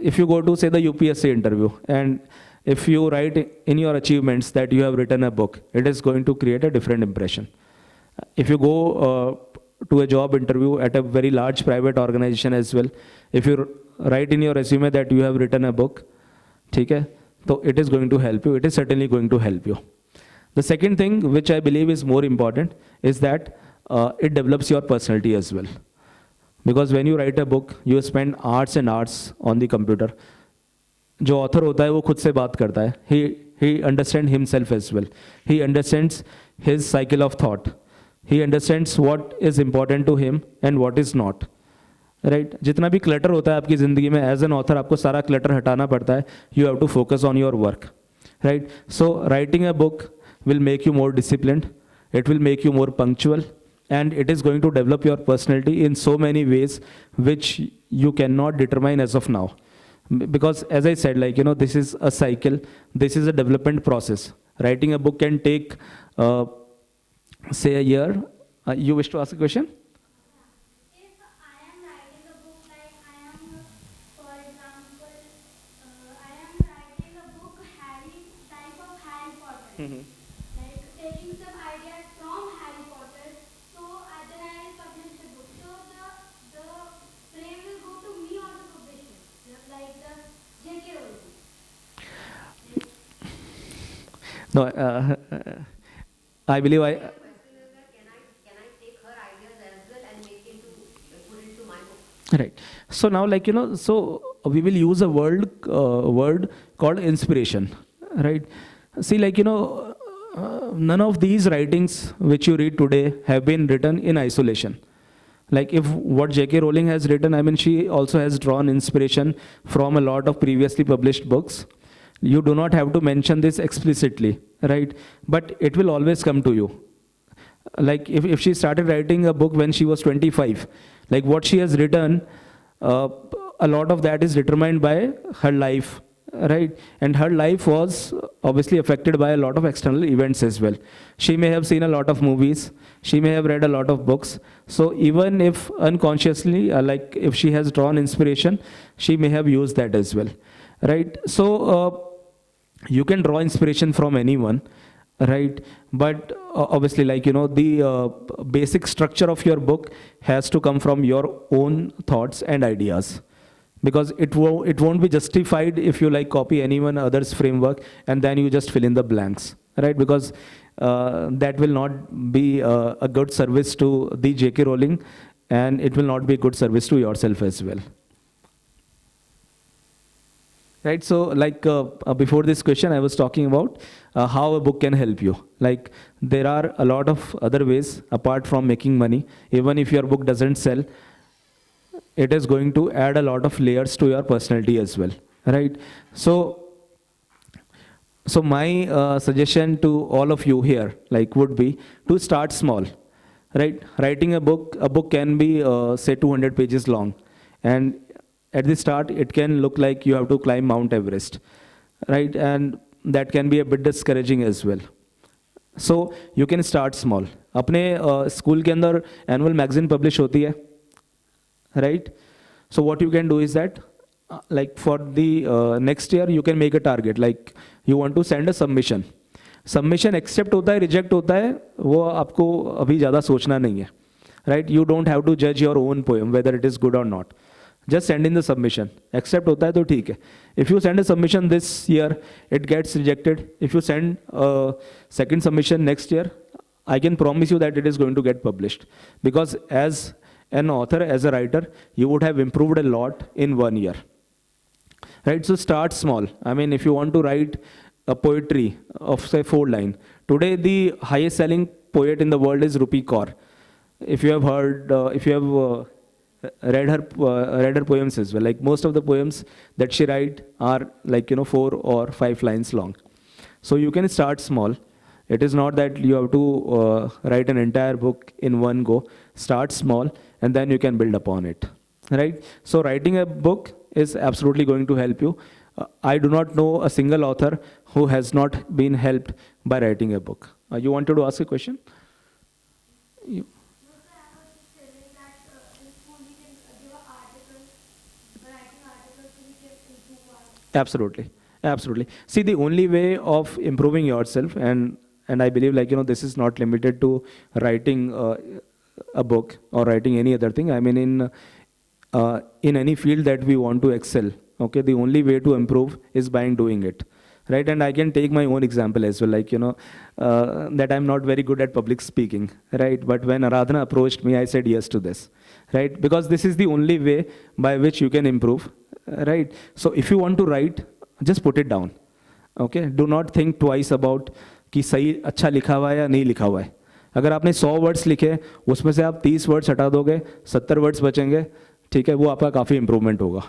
इफ़ यू गो टू से the UPSC interview and if you write in your achievements that you have written a book, it is going to create a different impression. If you go to a job interview at a very large private organization as well, if you write in your resume that you have written a book, ठीक है, so it is going to help you. It is certainly going to help you. The second thing which I believe is more important is that it develops your personality as well. Because when you write a book, you spend hours and hours on the computer. जो author होता है वो खुद से बात करता है. He understands himself as well. He understands his cycle of thought. He understands what is important to him and what is not. Right? जितना भी क्लटर होता है आपकी ज़िंदगी में, एज एन ऑथर आपको सारा क्लटर हटाना पड़ता है. You have to focus on your work. Right? So writing a book will make you more disciplined. It will make you more punctual. And it is going to develop your personality in so many ways which you cannot determine as of now. Because as I said, like, this is a cycle, this is a development process. Writing a book can take, say, a year. You wish to ask a question? If I am writing a book, like I am, for example, I am writing a book type of Harry Potter. Like taking some ideas from Harry Potter, so then I will publish the book. So the frame will go to me or the publisher, like the J.K. Rowling. No, I believe I. Question is that can I take her ideas as well and put it to my book? Right. So now, like, so we will use a word called inspiration, right? See, like, none of these writings which you read today have been written in isolation. Like if what J.K. Rowling has written, I mean, she also has drawn inspiration from a lot of previously published books. You do not have to mention this explicitly, right? But it will always come to you. Like if she started writing a book when she was 25, like what she has written, a lot of that is determined by her life, right? And her life was obviously affected by a lot of external events as well. She may have seen a lot of movies, she may have read a lot of books. So even if unconsciously, like if she has drawn inspiration, she may have used that as well, right? So you can draw inspiration from anyone, right? But obviously, like, you know, the basic structure of your book has to come from your own thoughts and ideas, because it won't be justified if you like copy anyone other's framework and then you just fill in the blanks, right? Because that will not be a good service to the J.K. Rowling, and it will not be a good service to yourself as well. Right, so like before this question, I was talking about how a book can help you. Like there are a lot of other ways apart from making money. Even if your book doesn't sell, it is going to add a lot of layers to your personality as well, right? So my suggestion to all of you here, like, would be to start small, right? Writing a book can be say 200 pages long, and at the start, it can look like you have to climb Mount Everest, right? And that can be a bit discouraging as well. So you can start small. अपने school के अंदर annual magazine publish होती है, right? So what you can do is that, like for the next year, you can make a target. Like you want to send a submission. Submission accept होता है, reject होता है, वो आपको अभी ज़्यादा सोचना नहीं है, right? You don't have to judge your own poem whether it is good or not. Just send in the submission. Accept होता है तो ठीक है. If you send a submission this year, it gets rejected. If you send a second submission next year, I can promise you that it is going to get published. Because as an author, as a writer, you would have improved a lot in 1 year. Right? So start small. I mean, if you want to write a poetry of say 4 lines, today the highest selling poet in the world is Rupi Kaur. If you have heard, if you have read her poems as well. Like most of the poems that she write are like, you know, 4 or 5 lines long. So you can start small. It is not that you have to write an entire book in one go. Start small and then you can build upon it, right? So writing a book is absolutely going to help you. I do not know a single author who has not been helped by writing a book. You wanted to ask a question? Absolutely, absolutely. See, the only way of improving yourself, and I believe, like, you know, this is not limited to writing a book or writing any other thing. I mean, in any field that we want to excel, okay, the only way to improve is by doing it, right? And I can take my own example as well, like, you know, that I'm not very good at public speaking, right? But when Aradhana approached me, I said yes to this, right? Because this is the only way by which you can improve. Right? So if you want to write, just put it down. Okay? Do not think twice about कि सही अच्छा लिखा हुआ है या नहीं लिखा हुआ है. अगर आपने 100 वर्ड्स लिखे, उसमें से आप 30 वर्ड्स हटा दोगे, 70 वर्ड्स बचेंगे, ठीक है, वो आपका काफ़ी इंप्रूवमेंट होगा.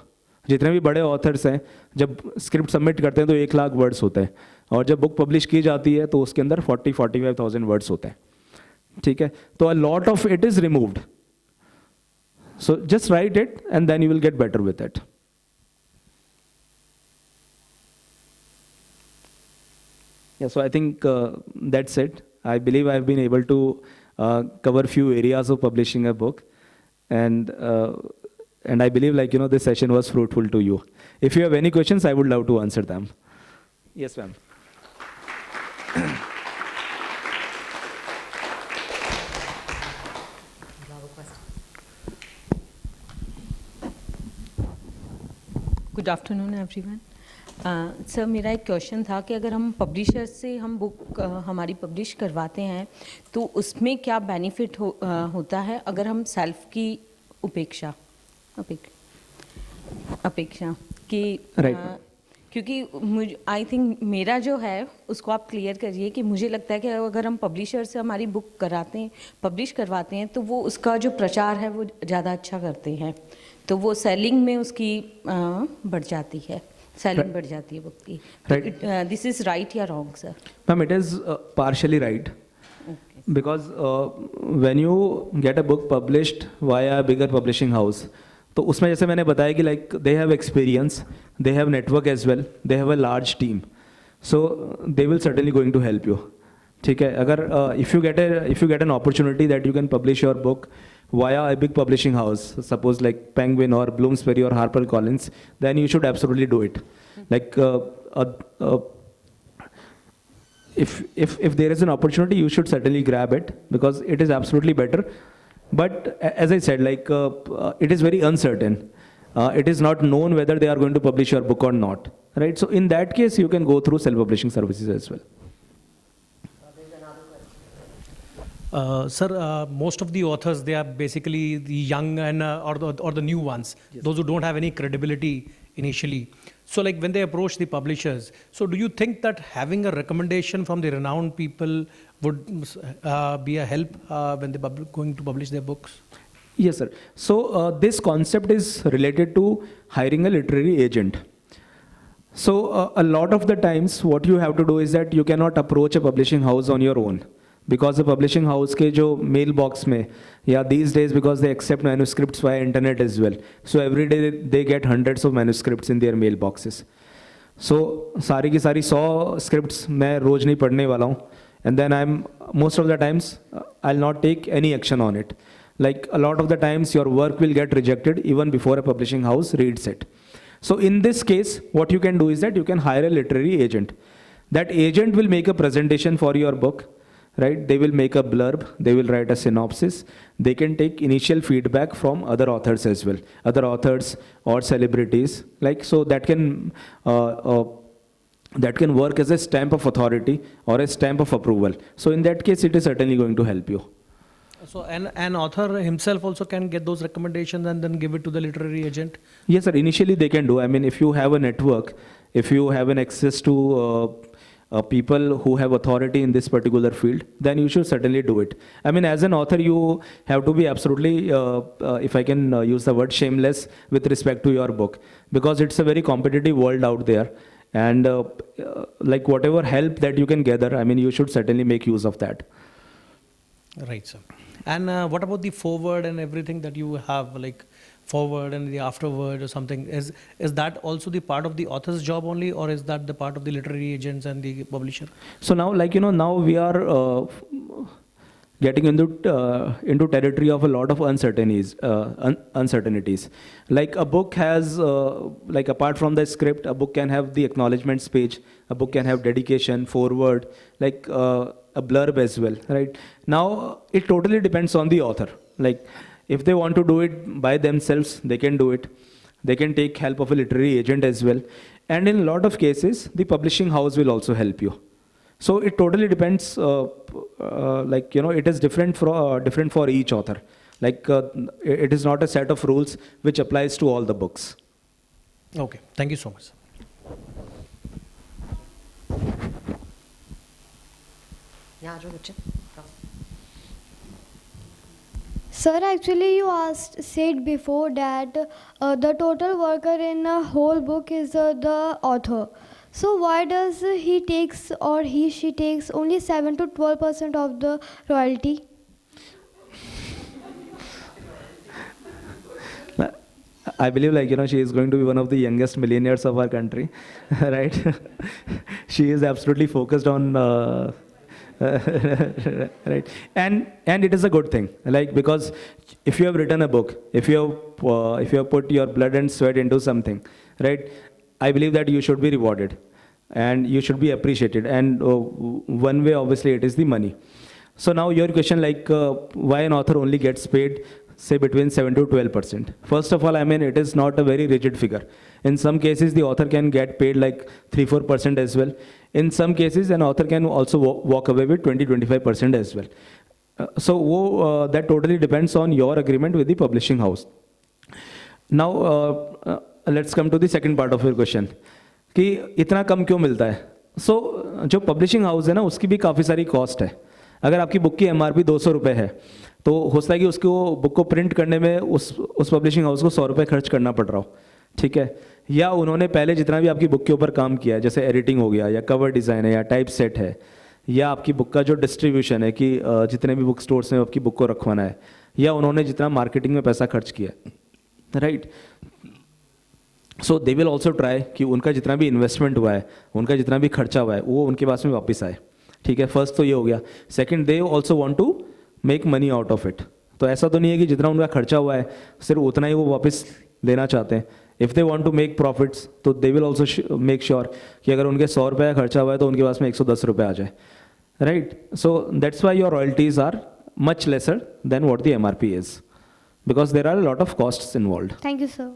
जितने भी बड़े ऑथर्स हैं, जब स्क्रिप्ट सबमिट करते हैं तो 1 लाख वर्ड्स होते हैं, और जब बुक पब्लिश की जाती है तो उसके अंदर 40-45,000 वर्ड्स होते हैं. ठीक है, तो a lot of it is removed. So just write it and then you will get better with it. Yeah, so I think that's it. I believe I've been able to cover a few areas of publishing a book, and I believe, like, you know, this session was fruitful to you. If you have any questions, I would love to answer them. Yes, ma'am. Good afternoon, everyone. Sir मेरा एक question था कि अगर हम publisher से हम book हमारी publish करवाते हैं तो उसमें क्या बेनिफिट होता है अगर हम सेल्फ की अपेक्षा कि क्योंकि मुझे आई थिंक मेरा जो है उसको आप क्लियर करिए कि मुझे लगता है कि अगर हम पब्लिशर से हमारी बुक कराते हैं, पब्लिश करवाते हैं, तो वो उसका जो प्रचार है वो ज़्यादा अच्छा करते हैं, तो वो सेलिंग में उसकी बढ़ जाती है, सेलिंग बढ़ जाती है बुक की. दिस इज़ राइट या wrong sir? Ma'am, it is partially right. Because when you get a book published via a bigger publishing house, तो उसमें जैसे मैंने बताया कि like they have experience, they have network as well, they have a large team, so they will certainly going to help you. ठीक है, अगर if you get an opportunity that you can publish your book via a big publishing house, suppose like Penguin or Bloomsbury or HarperCollins, then you should absolutely do it. Like if there is an opportunity, you should certainly grab it because it is absolutely better. But as I said, like it is very uncertain. It is not known whether they are going to publish your book or not, right? So in that case, you can go through self-publishing services as well. Sir, most of the authors, they are basically the young and or the new ones, those who don't have any credibility initially. So like when they approach the publishers, so do you think that having a recommendation from the renowned people would be a help when they going to publish their books? Yes, sir. So this concept is related to hiring a literary agent. So a lot of the times what you have to do is that you cannot approach a publishing house on your own. Because the publishing house के जो mail box में, yeah, these days because they accept manuscripts via internet as well. So every day they get hundreds of manuscripts in their mail boxes. So सारी की सारी 100 scripts मैं रोज नहीं पढ़ने वाला हूँ. And then most of the times I'll not take any action on it. Like a lot of the times your work will get rejected even before a publishing house reads it. So in this case, what you can do is that you can hire a literary agent. That agent will make a presentation for your book. Right? They will make a blurb, they will write a synopsis, they can take initial feedback from other authors as well, other authors or celebrities, like, so that can work as a stamp of authority or a stamp of approval. So in that case, it is certainly going to help you. So an author himself also can get those recommendations and then give it to the literary agent? Yes, sir, initially they can do. I mean, if you have a network, if you have an access to people who have authority in this particular field, then you should certainly do it. I mean, as an author, you have to be absolutely, if I can use the word, shameless with respect to your book, because it's a very competitive world out there. And like whatever help that you can gather, I mean, you should certainly make use of that. Right, sir. And what about the foreword and everything that you have, like forward and the afterword or something? Is that also the part of the author's job only, or is that the part of the literary agents and the publisher? So now, like, now we are getting into territory of a lot of uncertainties. Like a book has, like apart from the script, a book can have the acknowledgements page, a book can have dedication, foreword, like a blurb as well, right? Now, it totally depends on the author. Like, if they want to do it by themselves, they can do it. They can take help of a literary agent as well. And in a lot of cases, the publishing house will also help you. So it totally depends, like, it is different for each author. Like, it is not a set of rules which applies to all the books. Okay, thank you so much. यहाँ जो बच्चे Sir, actually you said before that the total worker in a whole book is the author. So why does he takes or she takes only 7 to 12% of the royalty? I believe, like, she is going to be one of the youngest millionaires of our country, right? She is absolutely focused on, right? And it is a good thing, like, because if you have written a book, if you have put your blood and sweat into something, right? I believe that you should be rewarded and you should be appreciated. And one way, obviously, it is the money. So now your question, like, why an author only gets paid, say, between 7 to 12%. First of all, I mean, it is not a very rigid figure. In some cases, the author can get paid like 3-4% as well. In some cases, an author can also walk away with 20-25% as well. So that totally depends on your agreement with the publishing house. Now, let's come to the second part of your question. कि इतना कम क्यों मिलता है. सो जो publishing house है ना, उसकी भी काफ़ी सारी कॉस्ट है. अगर आपकी बुक की MRP 200 रुपये है, तो हो सकता है कि उसको बुक को प्रिंट करने में उस पब्लिशिंग हाउस को 100 रुपये खर्च करना पड़ रहा हो. ठीक है. या उन्होंने पहले जितना भी आपकी बुक के ऊपर काम किया है, जैसे एडिटिंग हो गया, या कवर डिज़ाइन है, या टाइप सेट है, या आपकी बुक का जो डिस्ट्रीब्यूशन है कि जितने भी बुक स्टोर्स में आपकी बुक को रखवाना है, या उन्होंने जितना मार्केटिंग में पैसा खर्च किया है, right. So they will also try कि उनका जितना भी इन्वेस्टमेंट हुआ है, उनका जितना भी खर्चा हुआ है, वो उनके पास में वापस आए. ठीक है. फर्स्ट तो ये हो गया. Second, they also want to make money out of it. तो ऐसा तो नहीं है कि जितना उनका खर्चा हुआ है सिर्फ उतना ही वो वापस लेना चाहते हैं. If they want to make profits, तो they will also make sure कि अगर उनके 100 रुपये का खर्चा हुआ है तो उनके पास में 110 रुपये आ जाए, right. So that's why your royalties are much lesser than what the MRP is, because there are lot of costs involve. Thank you, sir.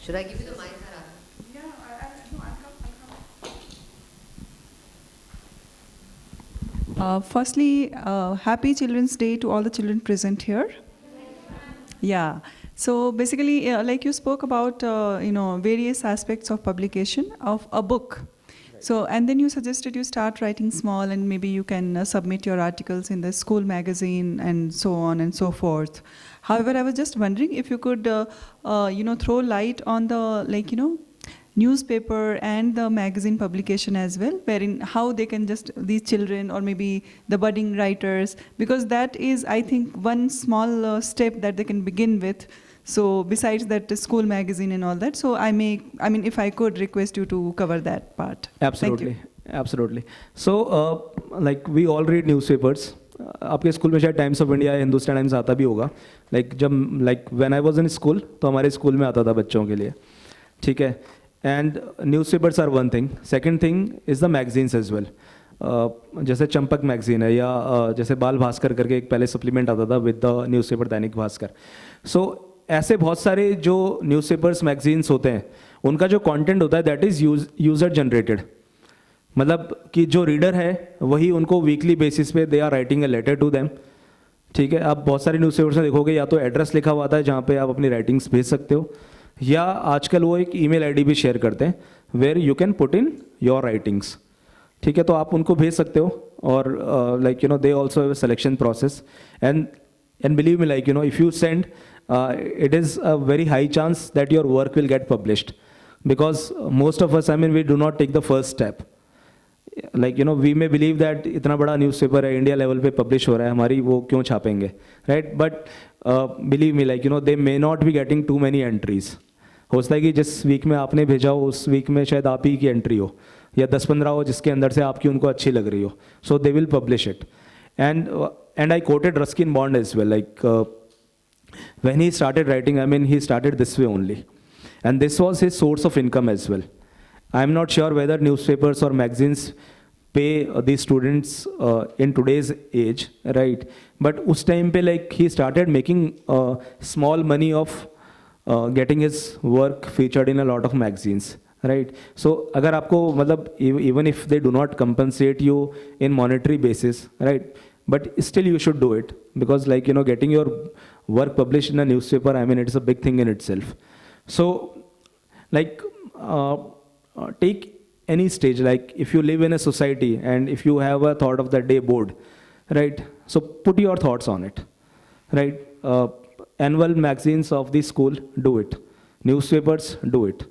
Should I give you the mic, Sarah? Firstly, happy Children's Day to all the children present here. Yeah. So basically, like you spoke about, various aspects of publication of a book. So, and then you suggested you start writing small, and maybe you can submit your articles in the school magazine and so on and so forth. However, I was just wondering if you could, throw light on the, newspaper and the magazine publication as well, wherein how they can just, these children or maybe the budding writers, because that is, I think, one small step that they can begin with. So besides that, the school magazine and all that. So if I could request you to cover that part. Absolutely. Absolutely. So, like we all read newspapers. आपके school में शायद times of India या Hindustan times आता भी होगा. Like when I was in school, तो हमारे school में आता था बच्चों के लिए. ठीक है. And newspapers are one thing. Second thing is the magazines as well. जैसे चंपक मैगजीन है, या जैसे बाल भास्कर करके एक पहले सप्लीमेंट आता था with the newspaper Dainik Bhaskar. सो ऐसे बहुत सारे जो न्यूज़पेपर्स मैगजीन्स होते हैं, उनका जो कंटेंट होता है दैट इज़ यूज़र जनरेटेड. मतलब कि जो रीडर है वही उनको वीकली बेसिस पे they are writing a letter to them. ठीक है. आप बहुत सारे न्यूज़पेपर्स में देखोगे या तो एड्रेस लिखा हुआ आता है जहाँ पे आप अपनी राइटिंग्स भेज सकते हो, या आजकल वो एक ईमेल आईडी भी शेयर करते हैं where you can put in your writings. ठीक है. तो आप उनको भेज सकते हो, और they also have a selection process. And believe me, if you send, it is a very high chance that your work will get published, because most of us, we do not take the first step. We may believe that इतना बड़ा newspaper है, India level पे publish हो रहा है, हमारी वो क्यों छापेंगे, right. But believe me, they may not be getting too many entries. हो सकता है कि जिस वीक में आपने भेजा हो उस वीक में शायद आप ही की एंट्री हो, या 10-15 हो जिसके अंदर से आपकी उनको अच्छी लग रही हो. So they will publish it. And I quoted Ruskin Bond as well. When he started writing, he started this way only. And this was his source of income as well. I'm not sure whether newspapers or magazines pay these students in today's age, right? But us time pe he started making small money of getting his work featured in a lot of magazines, right? So agar aapko, even if they do not compensate you in monetary basis, right? But still you should do it, because getting your work published in a newspaper, it's a big thing in itself. So take any stage, if you live in a society and if you have a thought of the day board, right? So put your thoughts on it, right? Annual magazines of the school, do it. Newspapers, do it.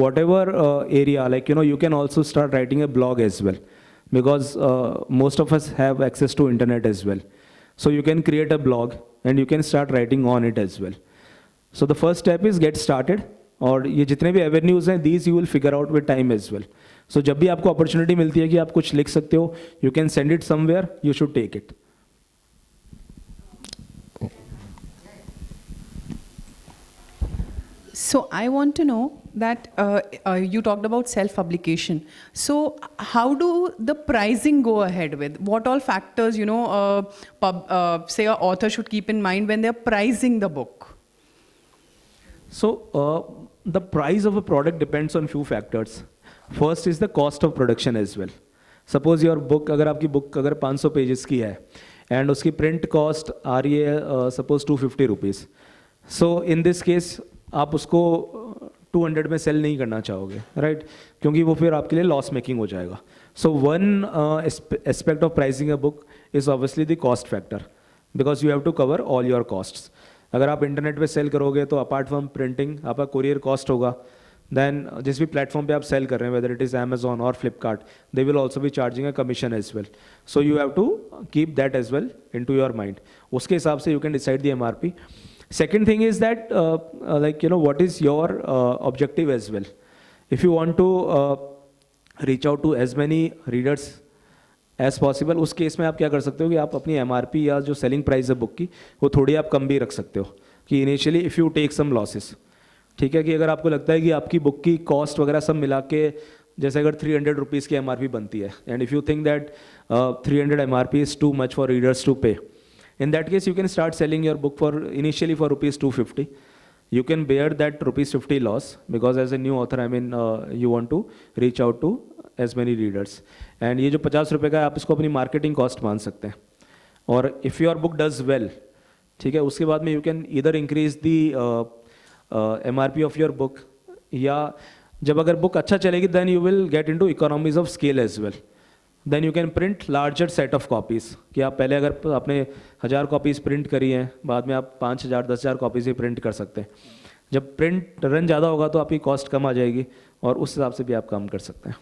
Whatever area, you can also start writing a blog as well, because most of us have access to internet as well. So you can create a blog and you can start writing on it as well. So the first step is get started. और ये जितने भी avenues हैं, these you will figure out with time as well. So जब भी आपको opportunity मिलती है कि आप कुछ लिख सकते हो, you can send it somewhere, you should take it. So I want to know that you talked about self-publication. So how do the pricing go ahead with? What all factors, say an author should keep in mind when they're pricing the book? So the price of a product depends on few factors. First is the cost of production as well. Suppose your book, अगर आपकी book अगर 500 pages की है and उसकी print cost आ रही है suppose 250 rupees. So in this case आप उसको 200 में सेल नहीं करना चाहोगे, राइट? क्योंकि वो फिर आपके लिए लॉस मेकिंग हो जाएगा. So one aspect of pricing a book is obviously the cost factor, because you have to cover all your costs. अगर आप इंटरनेट पे सेल करोगे तो अपार्ट फ्रॉम प्रिंटिंग आपका कोरियर कॉस्ट होगा. देन जिस भी प्लेटफॉर्म पे आप सेल कर रहे हैं, वेदर इट इज़ Amazon और Flipkart, they will also be charging a commission as well. So you have to keep that as well into your mind. उसके हिसाब से you can decide the MRP. Second thing is that, what is your objective as well. If you want to reach out to as many readers as possible, उस case में आप क्या कर सकते हो कि आप अपनी MRP या जो सेलिंग प्राइस है बुक की वो थोड़ी आप कम भी रख सकते हो, कि initially if you take some losses. ठीक है, कि अगर आपको लगता है कि आपकी बुक की कॉस्ट वगैरह सब मिला के, जैसे अगर 300 रुपीज़ की MRP बनती है, and if you think that 300 MRP is too much for readers to pay, in that case you can start selling your book for initially for rupees 250. You can bear that rupees 50 loss, because as a new author, I mean, you want to reach out to as many readers. And ये जो 50 रुपये का है, आप इसको अपनी marketing cost मान सकते हैं. और if your book does well, ठीक है, उसके बाद में you can either increase the MRP of your book, या जब अगर बुक अच्छा चलेगी then you will get into economies of scale as well. Then you can print larger set of copies, कि आप पहले अगर आपने 1000 कॉपीज़ प्रिंट करी हैं, बाद में आप 5000 10,000 कॉपीज़ ही प्रिंट कर सकते हैं. जब प्रिंट रन ज़्यादा होगा तो आपकी कॉस्ट कम आ जाएगी, और उस हिसाब से भी आप काम कर सकते हैं.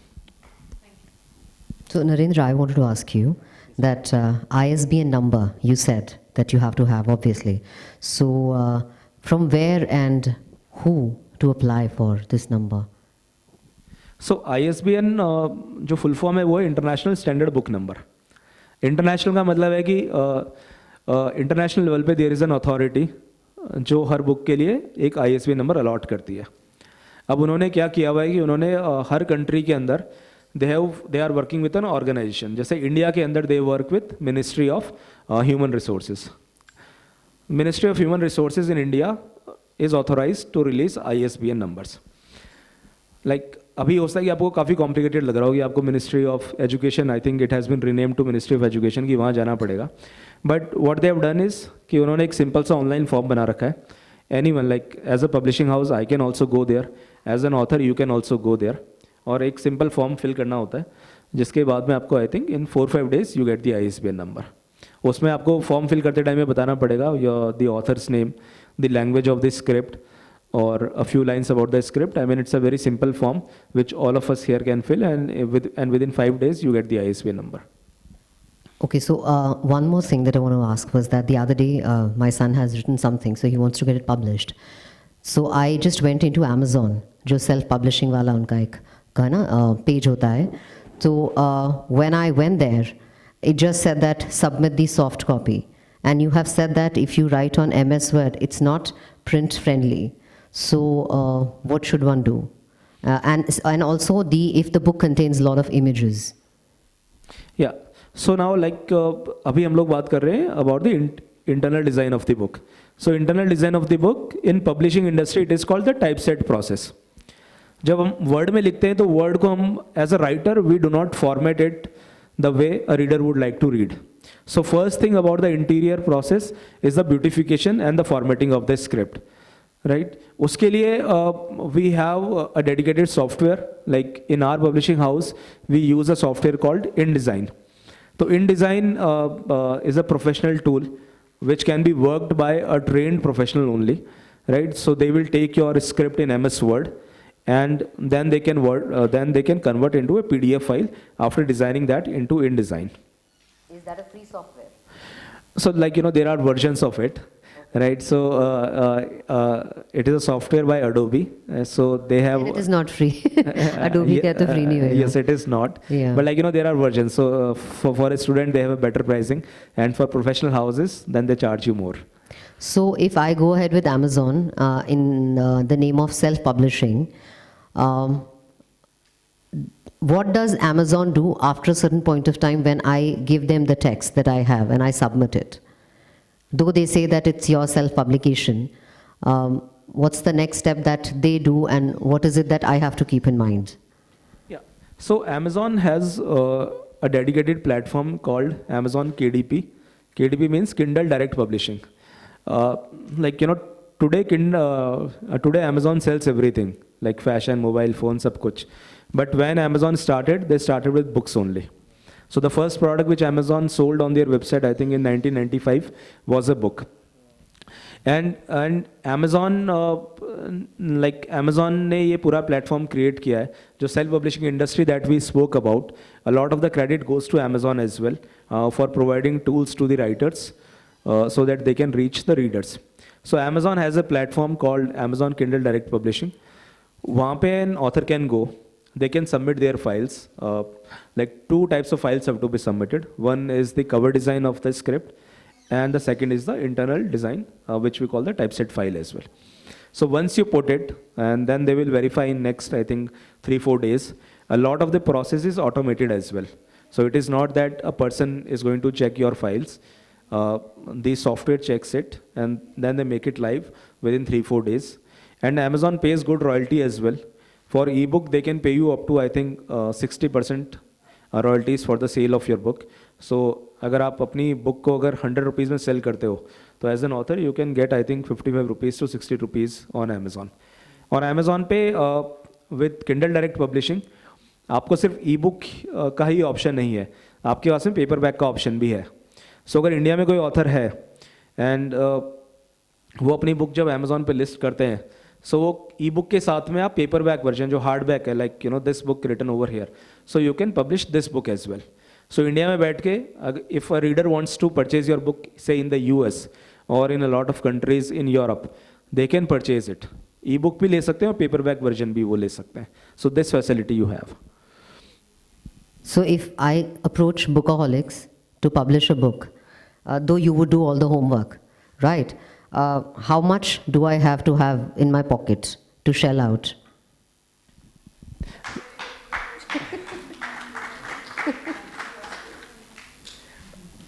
So Narendra, I wanted to ask you that ISBN number you said that you have to have, obviously. So from where and who to apply for this number? So ISBN जो फुल फॉर्म है वो है international standard book number. International का मतलब है कि international level पे there is an authority जो हर बुक के लिए एक ISBN नंबर अलॉट करती है. अब उन्होंने क्या किया हुआ है कि उन्होंने हर कंट्री के अंदर they are working with an organisation. जैसे इंडिया के अंदर they work with ministry of human resources. Ministry of human resources in India is authorise to release ISBN numbers. Like अभी हो सकता है कि आपको काफ़ी कॉम्प्लिकेटेड लग रहा हो कि आपको ministry of education, I think it has been renamed to ministry of education, कि वहाँ जाना पड़ेगा. But what they have done is कि उन्होंने एक सिंपल सा ऑनलाइन फॉर्म बना रखा है. Anyone, like as a publishing house I can also go there, as an author you can also go there, और एक सिंपल फॉर्म फिल करना होता है, जिसके बाद में आपको I think in 4-5 days you get the ISBN number. उसमें आपको फॉर्म फिल करते टाइम में बताना पड़ेगा the author's name, the language of the script, or a few lines about the script. I mean, it's a very simple form which all of us here can fill, and within 5 days you get the ISBN number. Okay, so one more thing that I want to ask was that the other day my son has written something, so he wants to get it published. So I just went into Amazon, जो self publishing वाला उनका एक का ना page होता है. So when I went there, it just said that submit the soft copy, and you have said that if you write on MS Word, it's not print friendly. So what should one do? And also if the book contains a lot of images. Yeah. So now अभी हम लोग बात कर रहे हैं about the internal design of the book. So internal design of the book in publishing industry it is called the typeset process. जब हम word में लिखते हैं तो वर्ड को हम as a writer we do not format it the way a reader would like to read. So first thing about the interior process is the beautification and the formatting of the script. Right? उसके लिए we have a dedicated software. Like in our publishing house, we use a software called InDesign. So InDesign is a professional tool which can be worked by a trained professional only. Right? So they will take your script in MS Word, and then they can convert into a PDF file after designing that into InDesign. Is that a free software? So there are versions of it. Right, so it is a software by Adobe. So they have. And it is not free. Adobe का तो free नहीं होगा. Yes, it is not. Yeah. But there are versions. So for a student they have a better pricing, and for professional houses then they charge you more. So if I go ahead with Amazon in the name of self-publishing, what does Amazon do after a certain point of time when I give them the text that I have and I submit it? Though they say that it's your self-publication, what's the next step that they do, and what is it that I have to keep in mind? Yeah. So Amazon has a dedicated platform called Amazon KDP. KDP means Kindle Direct Publishing. Today Amazon sells everything. like fashion, mobile phone, सब कुछ. But when Amazon started, they started with books only. So the first product which Amazon sold on their website, I think in 1995, was a book. And Amazon like Amazon ने ये पूरा platform create किया है जो self-publishing industry that we spoke about. A lot of the credit goes to Amazon as well for providing tools to the writers so that they can reach the readers. So Amazon has a platform called Amazon Kindle Direct Publishing. वहाँ पे an author can go. They can submit their files. Like 2 types of files have to be submitted. One is the cover design of the script, and the second is the internal design, which we call the typeset file as well. So once you put it, and then they will verify in next, I think, 3-4 days. A lot of the process is automated as well. So it is not that a person is going to check your files. The software checks it, and then they make it live within 3-4 days. And Amazon pays good royalty as well. For ebook, they can pay you up to, I think, 60% royalties for the sale of your book. So अगर आप अपनी book को अगर 100 rupees में sell करते हो, तो as an author you can get, I think, 55 rupees to 60 rupees on Amazon. और Amazon पे with Kindle Direct Publishing आपको सिर्फ ebook का ही option नहीं है, आपके पास में paperback का option भी है. So अगर इंडिया में कोई author है and वो अपनी book जब Amazon पे list करते हैं, so वो e-book के साथ में आप paperback version जो hardback है, like this book written over here, so you can publish this book as well. So India में बैठ के if a reader wants to purchase your book, say in the US or in a lot of countries in Europe, they can purchase it. E-book भी ले सकते हैं और paperback version भी वो ले सकते हैं. So this facility you have. So if I approach Bookaholics to publish a book, though you would do all the homework, right? How much do I have to have in my pocket to shell out?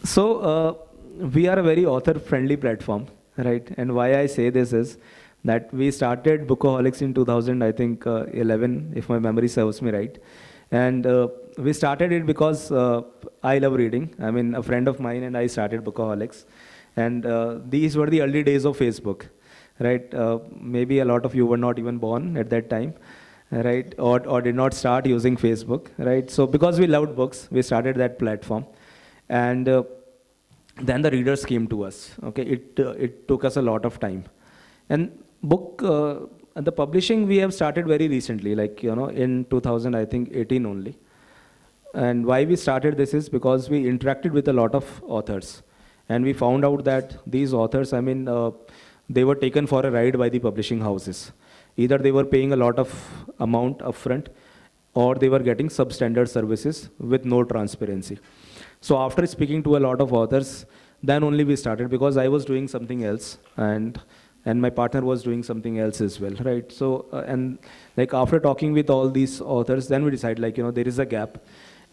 So we are a very author-friendly platform, right? And why I say this is that we started Bookaholics in 2011, if my memory serves me right. And we started it because I love reading. I mean, a friend of mine and I started Bookaholics. And these were the early days of Facebook, right? Maybe a lot of you were not even born at that time, right? Or did not start using Facebook, right? So because we loved books, we started that platform. And then the readers came to us, okay? It took us a lot of time. And the publishing we have started very recently, like, in 2018 only. And why we started this is because we interacted with a lot of authors. And we found out that these authors, I mean, they were taken for a ride by the publishing houses. Either they were paying a lot of amount upfront, or they were getting substandard services with no transparency. So after speaking to a lot of authors, then only we started, because I was doing something else, and my partner was doing something else as well, right? So, and like after talking with all these authors, then we decided, like, there is a gap,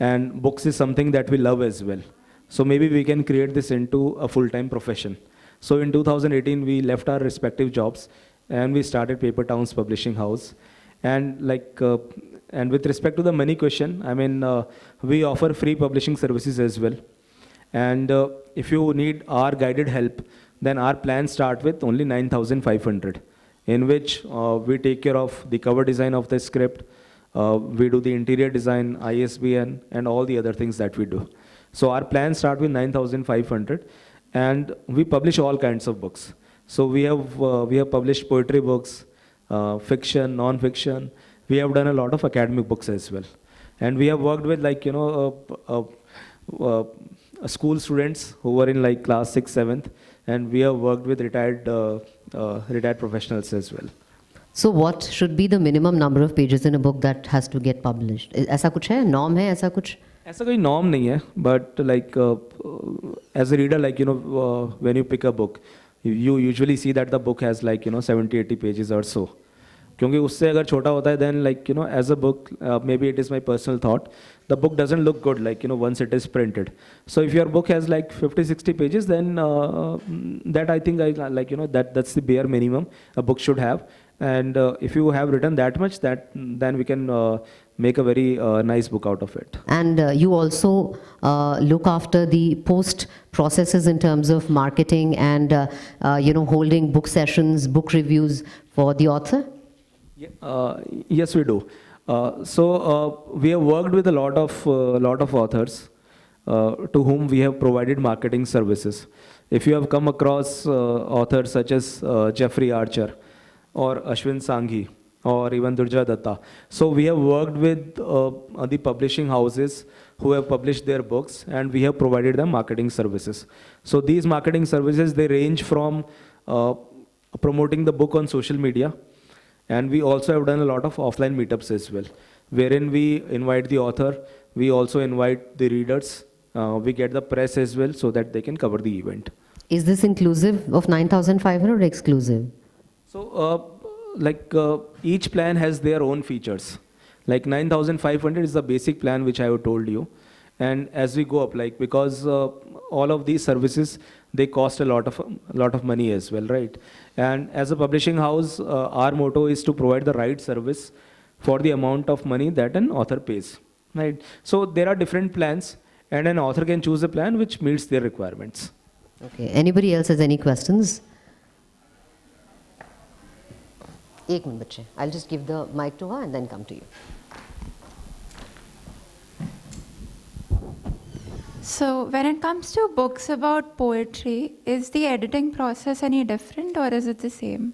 and books is something that we love as well. So maybe we can create this into a full-time profession. So in 2018, we left our respective jobs and we started Paper Towns Publishing House. And and with respect to the money question, I mean, we offer free publishing services as well. And if you need our guided help, then our plans start with only 9,500, in which we take care of the cover design of the script, we do the interior design, ISBN, and all the other things that we do. So our plans start with 9,500, and we publish all kinds of books. So we have published poetry books, fiction, non-fiction. We have done a lot of academic books as well, and we have worked with, like, school students who were in like class 6th, 7th, and we have worked with retired professionals as well. So what should be the minimum number of pages in a book that has to get published? ऐसा कुछ है, norm है, ऐसा कुछ? ऐसा कोई norm नहीं है, but like as a reader, like, when you pick a book, you usually see that the book has like 70-80 pages or so. क्योंकि उससे अगर छोटा होता है, then, like, as a book, maybe it is my personal thought, the book doesn't look good, like, once it is printed. So if your book has like 50-60 pages, then that I think that's the bare minimum a book should have. And if you have written that much, then we can make a very nice book out of it. And you also look after the post processes in terms of marketing and holding book sessions, book reviews for the author? Yes, we do. We have worked with a lot of authors to whom we have provided marketing services. If you have come across authors such as Jeffrey Archer or Ashwin Sanghi or even Durja Datta, so we have worked with the publishing houses who have published their books, and we have provided them marketing services. So these marketing services, they range from promoting the book on social media, and we also have done a lot of offline meetups as well, wherein we invite the author, we also invite the readers, we get the press as well so that they can cover the event. Is this inclusive of 9,500 or exclusive? So, each plan has their own features. Like 9,500 is the basic plan which I have told you. And as we go up, because all of these services, they cost a lot of money as well, right? And as a publishing house, our motto is to provide the right service for the amount of money that an author pays, right? So there are different plans, and an author can choose a plan which meets their requirements. Okay. Anybody else has any questions? एक minute बच्चे. I'll just give the mic to her and then come to you. So, when it comes to books about poetry, is the editing process any different or is it the same?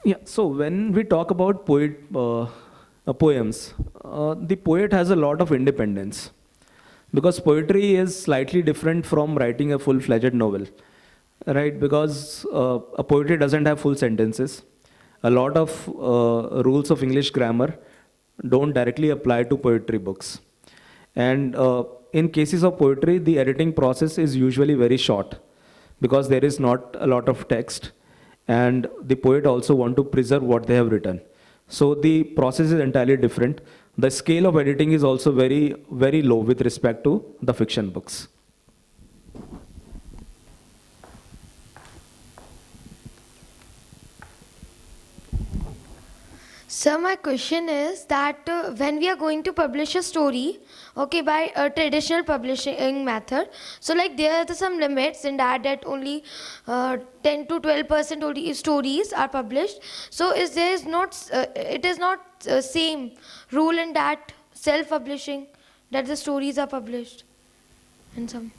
Yeah, so when we talk about poems, the poet has a lot of independence, because poetry is slightly different from writing a full-fledged novel, right? Because a poetry doesn't have full sentences. A lot of rules of English grammar don't directly apply to poetry books. And in cases of poetry, the editing process is usually very short, because there is not a lot of text, and the poet also want to preserve what they have written. So the process is entirely different. The scale of editing is also very, very low with respect to the fiction books. So my question is that when we are going to publish a story, okay, by a traditional publishing method, so there are some limits in that only 10 to 12% only stories are published. So it is not same rule in that self-publishing, that the stories are published in some.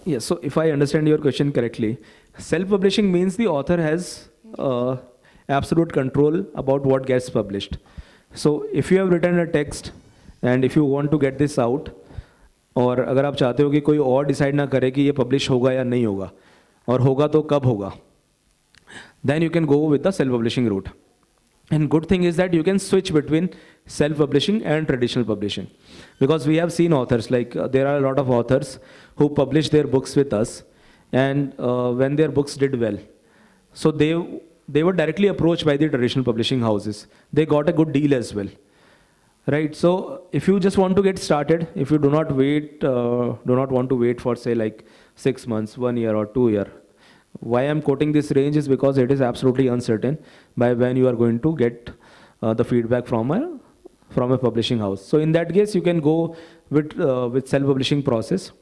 Yes, so if I understand your question correctly, self-publishing means the author has absolute control about what gets published. So if you have written a text and if you want to get this out, और अगर आप चाहते हो कि कोई और decide ना करे कि ये पब्लिश होगा या नहीं होगा, और होगा तो कब होगा, then you can go with the self-publishing route. And good thing is that you can switch between self-publishing and traditional publishing, because we have seen authors, there are a lot of authors who publish their books with us, and when their books did well, so they were directly approached by the traditional publishing houses. They got a good deal as well, right? So if you just want to get started, if you do not want to wait for say 6 months, 1 year or 2 years, why I'm quoting this range is because it is absolutely uncertain by when you are going to get the feedback from a publishing house. So in that case, you can go with self-publishing process,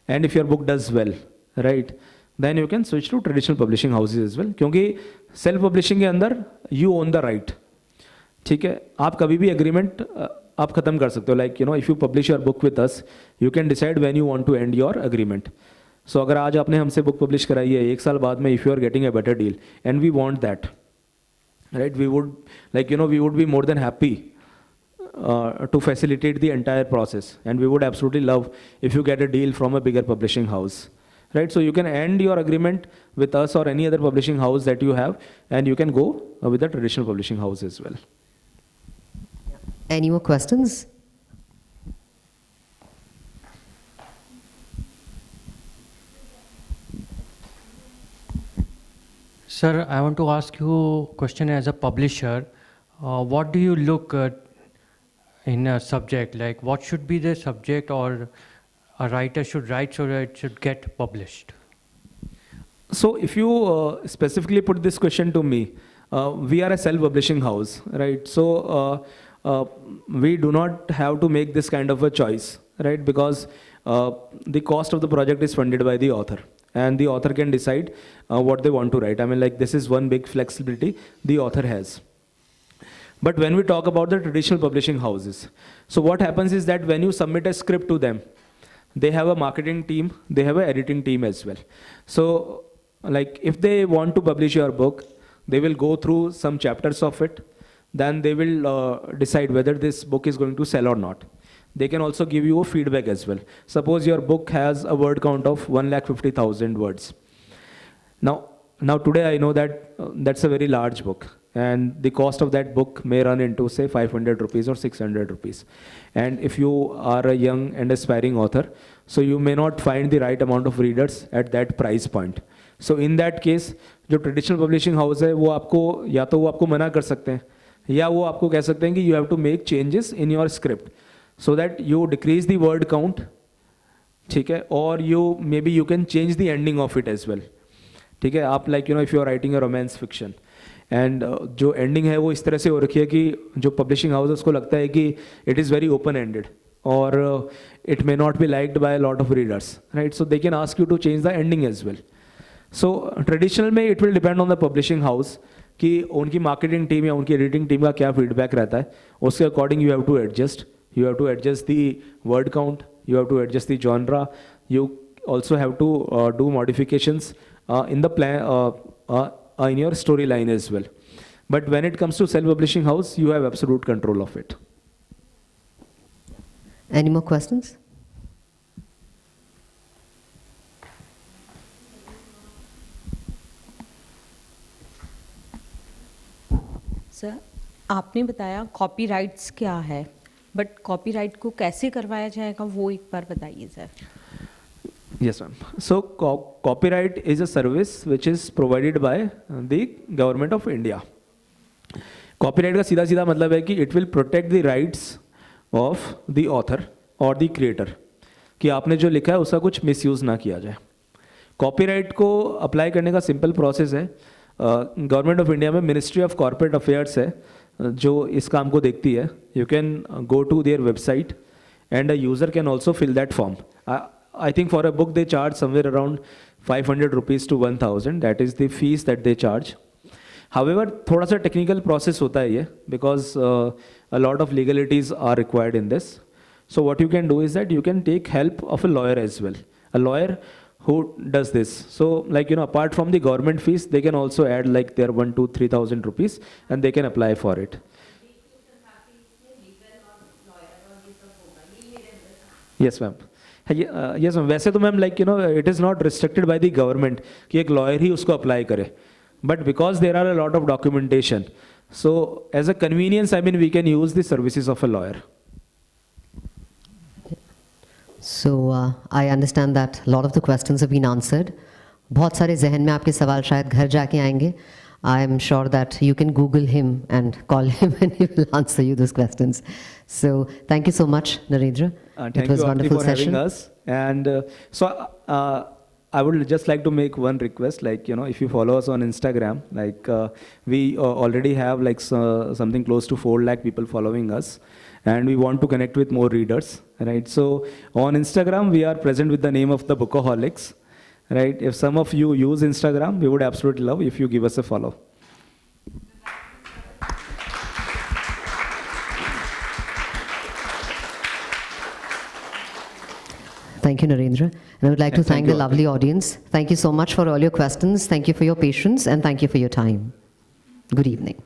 and if your book does well, right, then you can switch to traditional publishing houses as well, क्योंकि self publishing के अंदर you own the right. ठीक है, आप कभी भी agreement आप खत्म कर सकते हो. If you publish your book with us, you can decide when you want to end your agreement. So अगर आज आपने हमसे बुक पब्लिश कराई है, 1 साल बाद में if you are getting a better deal, and we want that, right, we would we would be more than happy to facilitate the entire process, and we would absolutely love if you get a deal from a bigger publishing house. Right, so you can end your agreement with us or any other publishing house that you have, and you can go with the traditional publishing house as well. Any more questions? Sir, I want to ask you a question as a publisher. What do you look in a subject? Like, what should be the subject or a writer should write so that it should get published? So if you specifically put this question to me, we are a self-publishing house, right? So we do not have to make this kind of a choice, right? Because the cost of the project is funded by the author, and the author can decide what they want to write. I mean, this is one big flexibility the author has, But when we talk about the traditional publishing houses, so what happens is that when you submit a script to them, they have a marketing team, they have an editing team as well. So like if they want to publish your book, they will go through some chapters of it, then they will decide whether this book is going to sell or not. They can also give you a feedback as well. Suppose your book has a word count of 150,000 words. Now today I know that that's a very large book, and the cost of that book may run into say 500 rupees or 600 rupees. And if you are a young and aspiring author, so you may not find the right amount of readers at that price point. So in that case, जो traditional publishing house है वो आपको या तो वो आपको मना कर सकते हैं या वो आपको कह सकते हैं कि you have to make changes in your script so that you decrease the word count, ठीक है, और you can change the ending of it as well. ठीक है, आप like if you are writing a romance fiction and जो ending है वो इस तरह से हो रखी है कि जो publishing house उसको लगता है कि it is very open ended or it may not be liked by a lot of readers, right? So they can ask you to change the ending as well. So traditional में it will depend on the publishing house कि उनकी marketing team या उनकी editing team का क्या feedback रहता है, उसके according you have to adjust. You have to adjust the word count, you have to adjust the genre, you also have to do modifications in the plan in your storyline as well. But when it comes to self-publishing house, you have absolute control of it. Any more questions? Sir, आपने बताया copyrights क्या है, but copyright को कैसे करवाया जाएगा वो एक बार बताइए sir. Yes, ma'am. So copyright is a service which is provided by the government of India. Copyright का सीधा सीधा मतलब है कि it will protect the rights of the author or the creator, कि आपने जो लिखा है उसका कुछ misuse ना किया जाए. Copyright को apply करने का simple process है. गवर्नमेंट ऑफ इंडिया में मिनिस्ट्री ऑफ कॉर्पोरेट अफेयर्स है जो इस काम को देखती है. You can go to their website and a user can also fill that form. I think for a book they charge somewhere around 500 rupees to 1000. That is the fees that they charge. However, थोड़ा सा technical process होता है ये because a lot of legalities are required in this. So what you can do is that you can take help of a lawyer as well. A lawyer who does this. So like apart from the government fees, they can also add like their 1,000 to 3,000 rupees and they can apply for it. Yes, ma'am. Yes, ma'am. वैसे तो ma'am like it is not restricted by the government कि एक lawyer ही उसको apply करे. But because there are a lot of documentation, so as a convenience, I mean, we can use the services of a lawyer. So I understand that a lot of the questions have been answered. बहुत सारे जहन में आपके सवाल शायद घर जाके आएंगे. I am sure that you can Google him and call him and he will answer you those questions. So thank you so much, Narendra. Thank you, Aarti, for having us. And so I would just like to make one request, like, if you follow us on Instagram, like we already have like something close to 4 lakh people following us. And we want to connect with more readers, right? So on Instagram, we are present with the name of the Bookaholics, right? If some of you use Instagram, we would absolutely love if you give us a follow. Thank you, Narendra. And I would like to thank the lovely audience. Thank you so much for all your questions. Thank you for your patience and thank you for your time. Good evening.